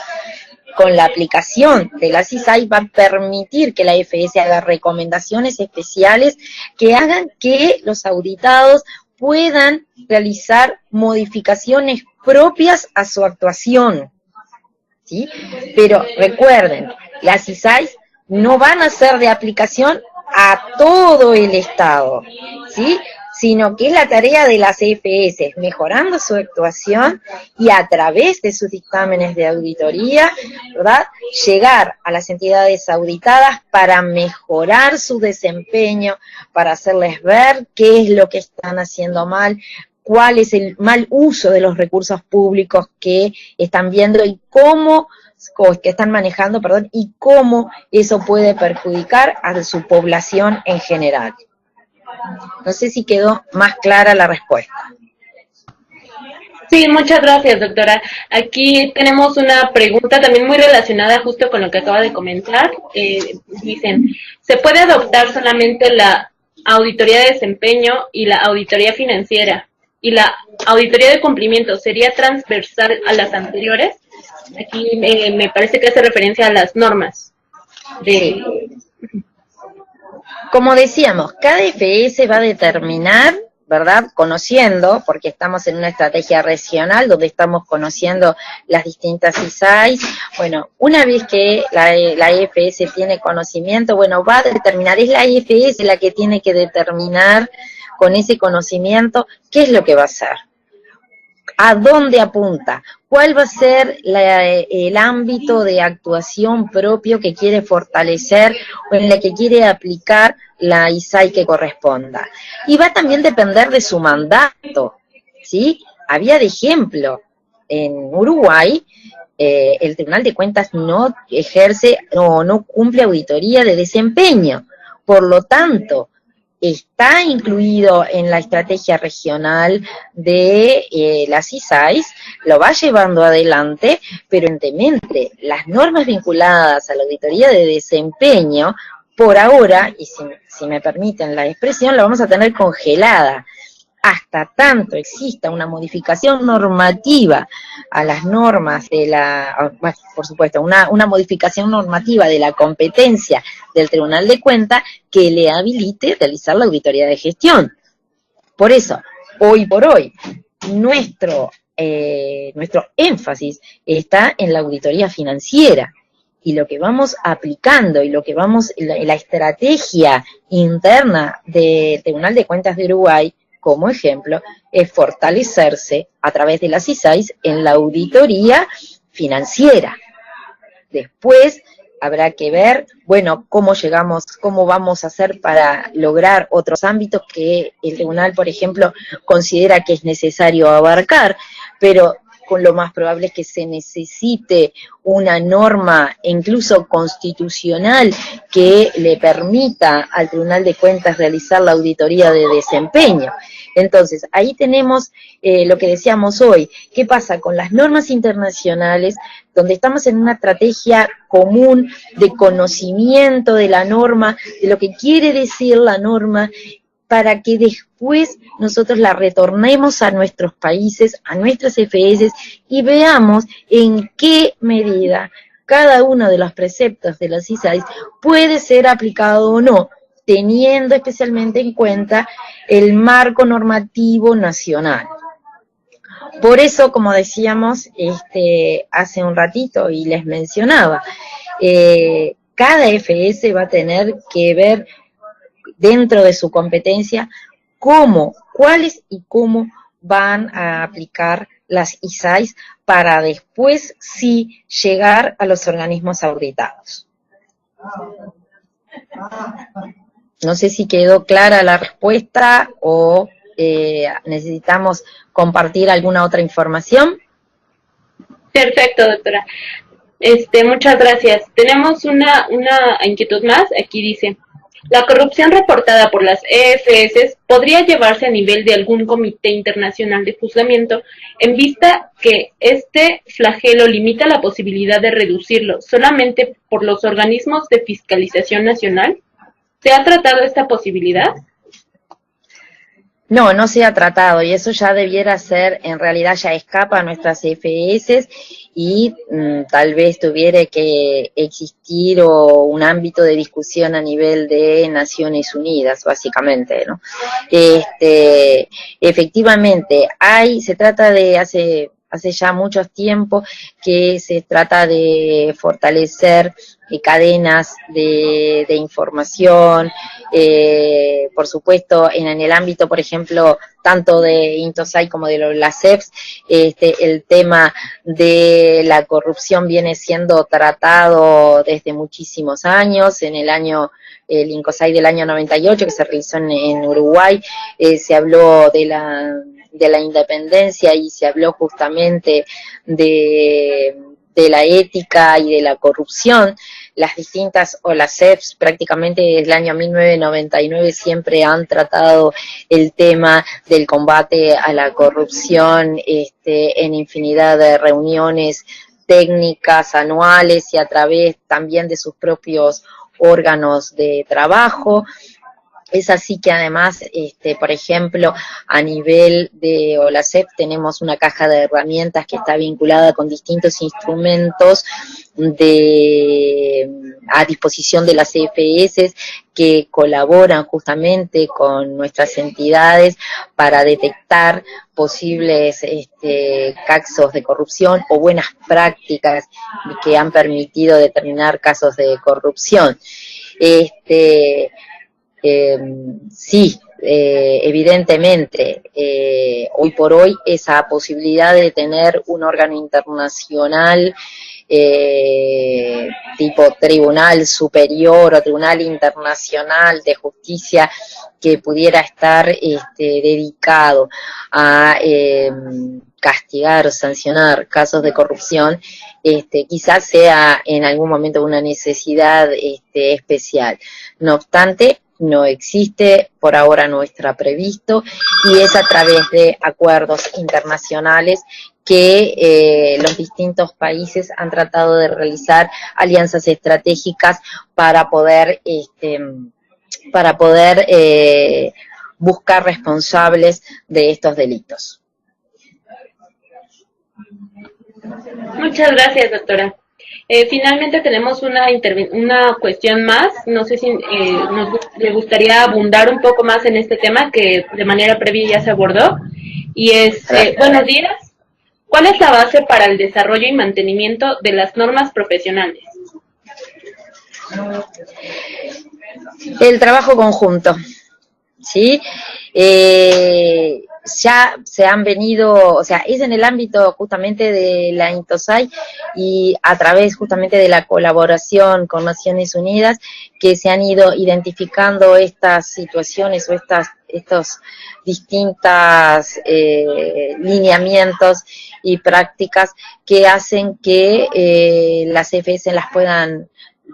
con la aplicación de la ISAI va a permitir que la EFS haga recomendaciones especiales que hagan que los auditados puedan realizar modificaciones propias a su actuación, ¿sí? Pero recuerden, las ISAI no van a ser de aplicación a todo el Estado, ¿sí?, sino que es la tarea de las EFS, mejorando su actuación y a través de sus dictámenes de auditoría, ¿verdad?, llegar a las entidades auditadas para mejorar su desempeño, para hacerles ver qué es lo que están haciendo mal, cuál es el mal uso de los recursos públicos que están viendo y cómo, que están manejando, perdón, y cómo eso puede perjudicar a su población en general. No sé si quedó más clara la respuesta. Sí, muchas gracias, doctora. Aquí tenemos una pregunta también muy relacionada justo con lo que acaba de comentar. Dicen, ¿se puede adoptar solamente la auditoría de desempeño y la auditoría financiera? ¿Y la auditoría de cumplimiento sería transversal a las anteriores? Aquí me parece que hace referencia a las normas. Sí. Como decíamos, cada FS va a determinar, ¿verdad?, conociendo, porque estamos en una estrategia regional donde estamos conociendo las distintas ISAIs, bueno, una vez que la EFS tiene conocimiento, bueno, va a determinar, es la EFS la que tiene que determinar con ese conocimiento qué es lo que va a hacer, a dónde apunta, cuál va a ser el ámbito de actuación propio que quiere fortalecer o en la que quiere aplicar la ISAI que corresponda. Y va también a depender de su mandato, ¿sí? Había de ejemplo, en Uruguay, el Tribunal de Cuentas no ejerce o no cumple auditoría de desempeño, por lo tanto, está incluido en la estrategia regional de las ISAIs, lo va llevando adelante, pero evidentemente las normas vinculadas a la auditoría de desempeño, por ahora, y si me permiten la expresión, la vamos a tener congelada, hasta tanto exista una modificación normativa a las normas de bueno, por supuesto, una modificación normativa de la competencia del Tribunal de Cuentas que le habilite realizar la auditoría de gestión. Por eso, hoy por hoy, nuestro énfasis está en la auditoría financiera, y lo que vamos aplicando y lo que la estrategia interna del Tribunal de Cuentas de Uruguay, como ejemplo, es fortalecerse a través de las ISAIs en la auditoría financiera. Después habrá que ver, bueno, cómo vamos a hacer para lograr otros ámbitos que el tribunal, por ejemplo, considera que es necesario abarcar, pero con lo más probable es que se necesite una norma, incluso constitucional, que le permita al Tribunal de Cuentas realizar la auditoría de desempeño. Entonces, ahí tenemos lo que decíamos hoy, ¿qué pasa con las normas internacionales, donde estamos en una estrategia común de conocimiento de la norma, de lo que quiere decir la norma, para que después nosotros la retornemos a nuestros países, a nuestras EFS, y veamos en qué medida cada uno de los preceptos de las ISAIs puede ser aplicado o no, teniendo especialmente en cuenta el marco normativo nacional. Por eso, como decíamos hace un ratito y les mencionaba, cada EFS va a tener que ver dentro de su competencia cuáles y cómo van a aplicar las ISAIs para después sí llegar a los organismos auditados. No sé si quedó clara la respuesta o necesitamos compartir alguna otra información. Perfecto, doctora. Muchas gracias. Tenemos una inquietud más. Aquí dice: la corrupción reportada por las EFS podría llevarse a nivel de algún comité internacional de juzgamiento, en vista que este flagelo limita la posibilidad de reducirlo solamente por los organismos de fiscalización nacional. ¿Se ha tratado esta posibilidad? No, no se ha tratado, y eso ya debiera ser, en realidad ya escapa a nuestras EFS, y tal vez tuviera que existir un ámbito de discusión a nivel de Naciones Unidas, básicamente, ¿no? Efectivamente, se trata de hace ya mucho tiempo que se trata de fortalecer cadenas de información, por supuesto en el ámbito, por ejemplo, tanto de Intosai como de la CEPS, el tema de la corrupción viene siendo tratado desde muchísimos años. En el Incosai del año 98, que se realizó en Uruguay, se habló de la independencia y se habló justamente de la ética y de la corrupción. Las distintas, o las CEPS prácticamente desde el año 1999 siempre han tratado el tema del combate a la corrupción en infinidad de reuniones técnicas anuales y a través también de sus propios órganos de trabajo. Es así que además, por ejemplo, a nivel de OLACEP tenemos una caja de herramientas que está vinculada con distintos instrumentos a disposición de las EFS que colaboran justamente con nuestras entidades para detectar posibles casos de corrupción o buenas prácticas que han permitido determinar casos de corrupción. Sí, evidentemente, hoy por hoy esa posibilidad de tener un órgano internacional tipo Tribunal Superior o Tribunal Internacional de Justicia que pudiera estar dedicado a castigar o sancionar casos de corrupción, quizás sea en algún momento una necesidad especial. No obstante, no existe, por ahora no está previsto, y es a través de acuerdos internacionales que los distintos países han tratado de realizar alianzas estratégicas para poder buscar responsables de estos delitos. Muchas gracias, doctora. Finalmente tenemos una cuestión más. No sé si le gustaría abundar un poco más en este tema que de manera previa ya se abordó. Y es, buenos días. ¿Cuál es la base para el desarrollo y mantenimiento de las normas profesionales? El trabajo conjunto, ¿sí? Ya se han venido, o sea, es en el ámbito justamente de la INTOSAI y a través justamente de la colaboración con Naciones Unidas que se han ido identificando estas situaciones o estos distintos lineamientos y prácticas que hacen que las EFS las puedan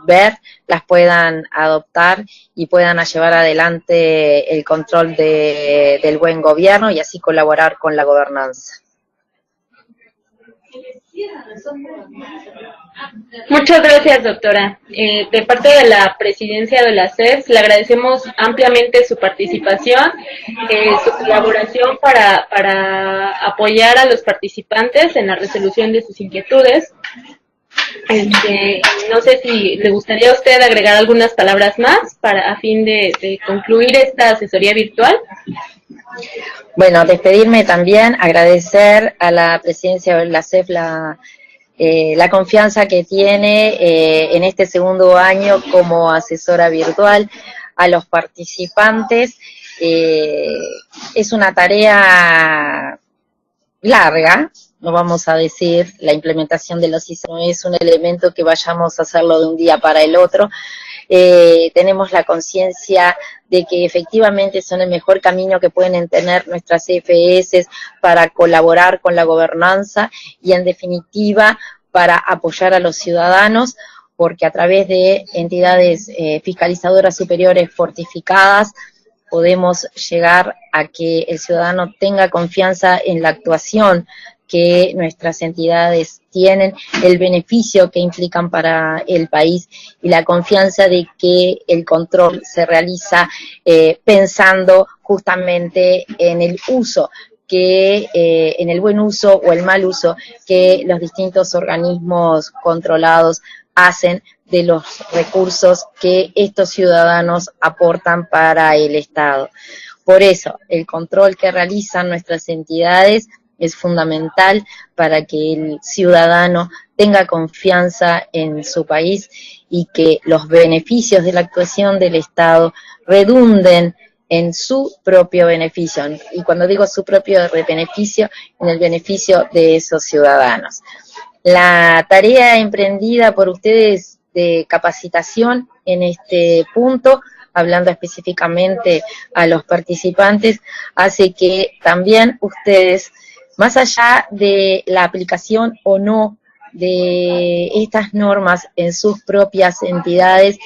ver, las puedan adoptar y puedan llevar adelante el control del buen gobierno y así colaborar con la gobernanza. Muchas gracias, doctora. De parte de la presidencia de la CES, le agradecemos ampliamente su participación, su colaboración para apoyar a los participantes en la resolución de sus inquietudes. No sé si le gustaría a usted agregar algunas palabras más a fin de concluir esta asesoría virtual. Bueno, despedirme también, agradecer a la presidencia de la CEF la confianza que tiene en este segundo año como asesora virtual, a los participantes. Es una tarea larga, no vamos a decir, la implementación de los ISO no es un elemento que vayamos a hacerlo de un día para el otro. Tenemos la conciencia de que efectivamente son el mejor camino que pueden tener nuestras EFS para colaborar con la gobernanza y en definitiva para apoyar a los ciudadanos, porque a través de entidades fiscalizadoras superiores fortificadas podemos llegar a que el ciudadano tenga confianza en la actuación que nuestras entidades tienen, el beneficio que implican para el país y la confianza de que el control se realiza pensando justamente en el uso en el buen uso o el mal uso que los distintos organismos controlados hacen de los recursos que estos ciudadanos aportan para el Estado. Por eso, el control que realizan nuestras entidades es fundamental para que el ciudadano tenga confianza en su país y que los beneficios de la actuación del Estado redunden en su propio beneficio. Y cuando digo su propio beneficio, en el beneficio de esos ciudadanos. La tarea emprendida por ustedes de capacitación en este punto, hablando específicamente a los participantes, hace que también ustedes, más allá de la aplicación o no de estas normas en sus propias entidades,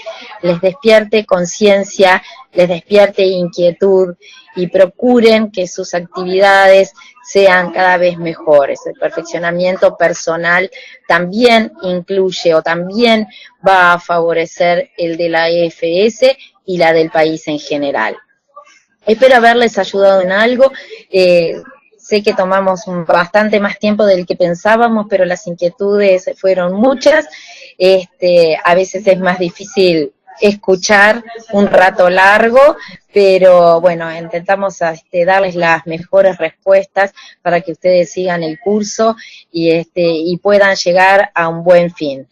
les despierte conciencia, les despierte inquietud y procuren que sus actividades sean cada vez mejores. El perfeccionamiento personal también incluye o también va a favorecer el de la EFS y la del país en general. Espero haberles ayudado en algo. Sé que tomamos bastante más tiempo del que pensábamos, pero las inquietudes fueron muchas. A veces es más difícil escuchar un rato largo, pero bueno, intentamos darles las mejores respuestas para que ustedes sigan el curso y puedan llegar a un buen fin.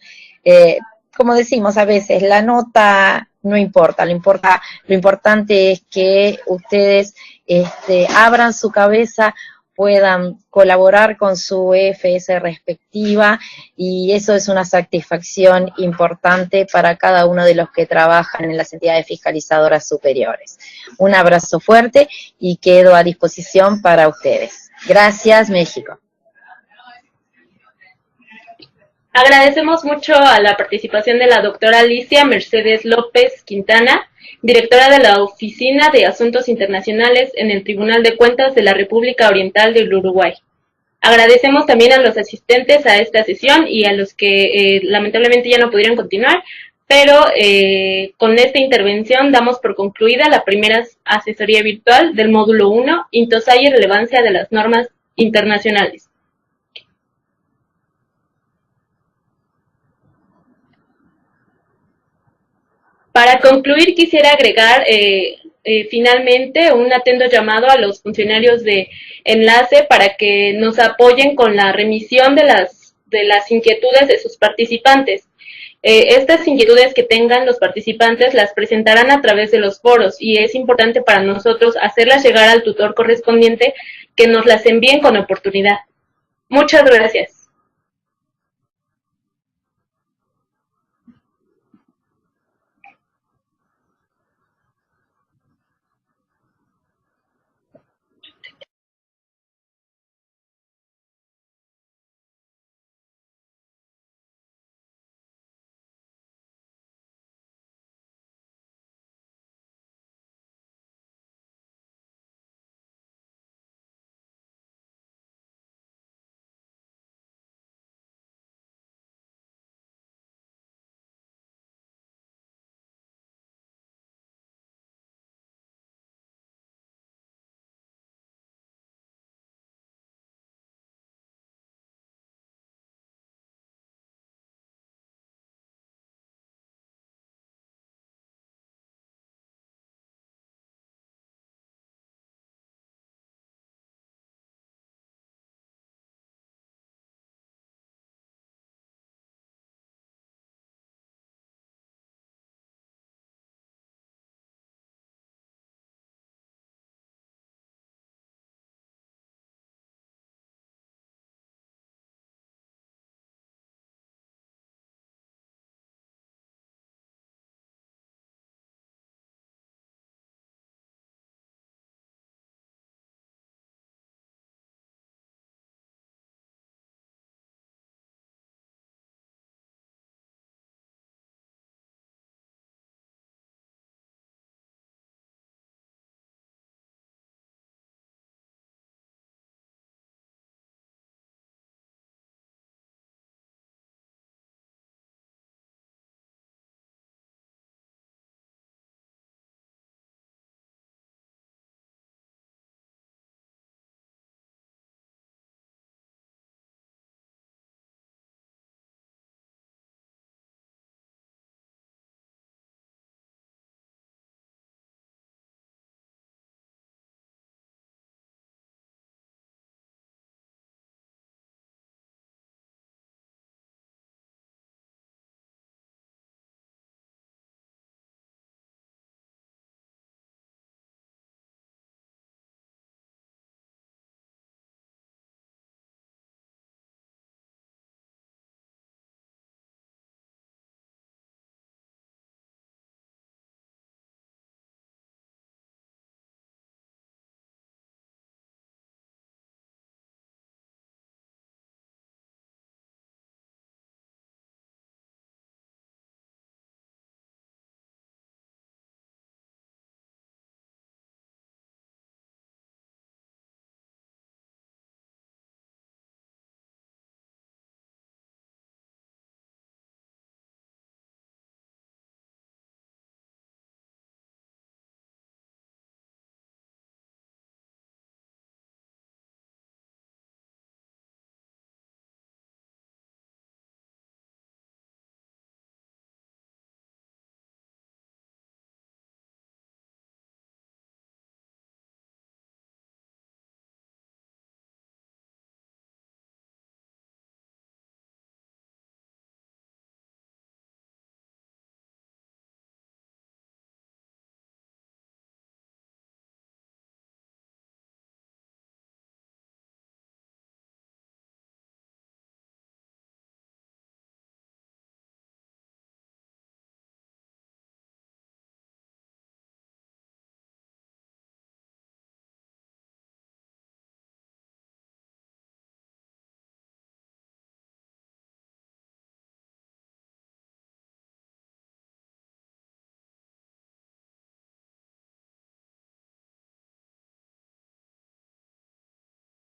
Como decimos a veces, la nota no importa, lo importante es que ustedes abran su cabeza, puedan colaborar con su EFS respectiva y eso es una satisfacción importante para cada uno de los que trabajan en las entidades fiscalizadoras superiores. Un abrazo fuerte y quedo a disposición para ustedes. Gracias, México. Agradecemos mucho a la participación de la doctora Alicia Mercedes López Quintana, directora de la Oficina de Asuntos Internacionales en el Tribunal de Cuentas de la República Oriental del Uruguay. Agradecemos también a los asistentes a esta sesión y a los que lamentablemente ya no pudieron continuar, pero con esta intervención damos por concluida la primera asesoría virtual del módulo 1, Intosai y relevancia de las normas internacionales. Para concluir, quisiera agregar finalmente un atento llamado a los funcionarios de enlace para que nos apoyen con la remisión de las inquietudes de sus participantes. Estas inquietudes que tengan los participantes las presentarán a través de los foros y es importante para nosotros hacerlas llegar al tutor correspondiente que nos las envíen con oportunidad. Muchas gracias.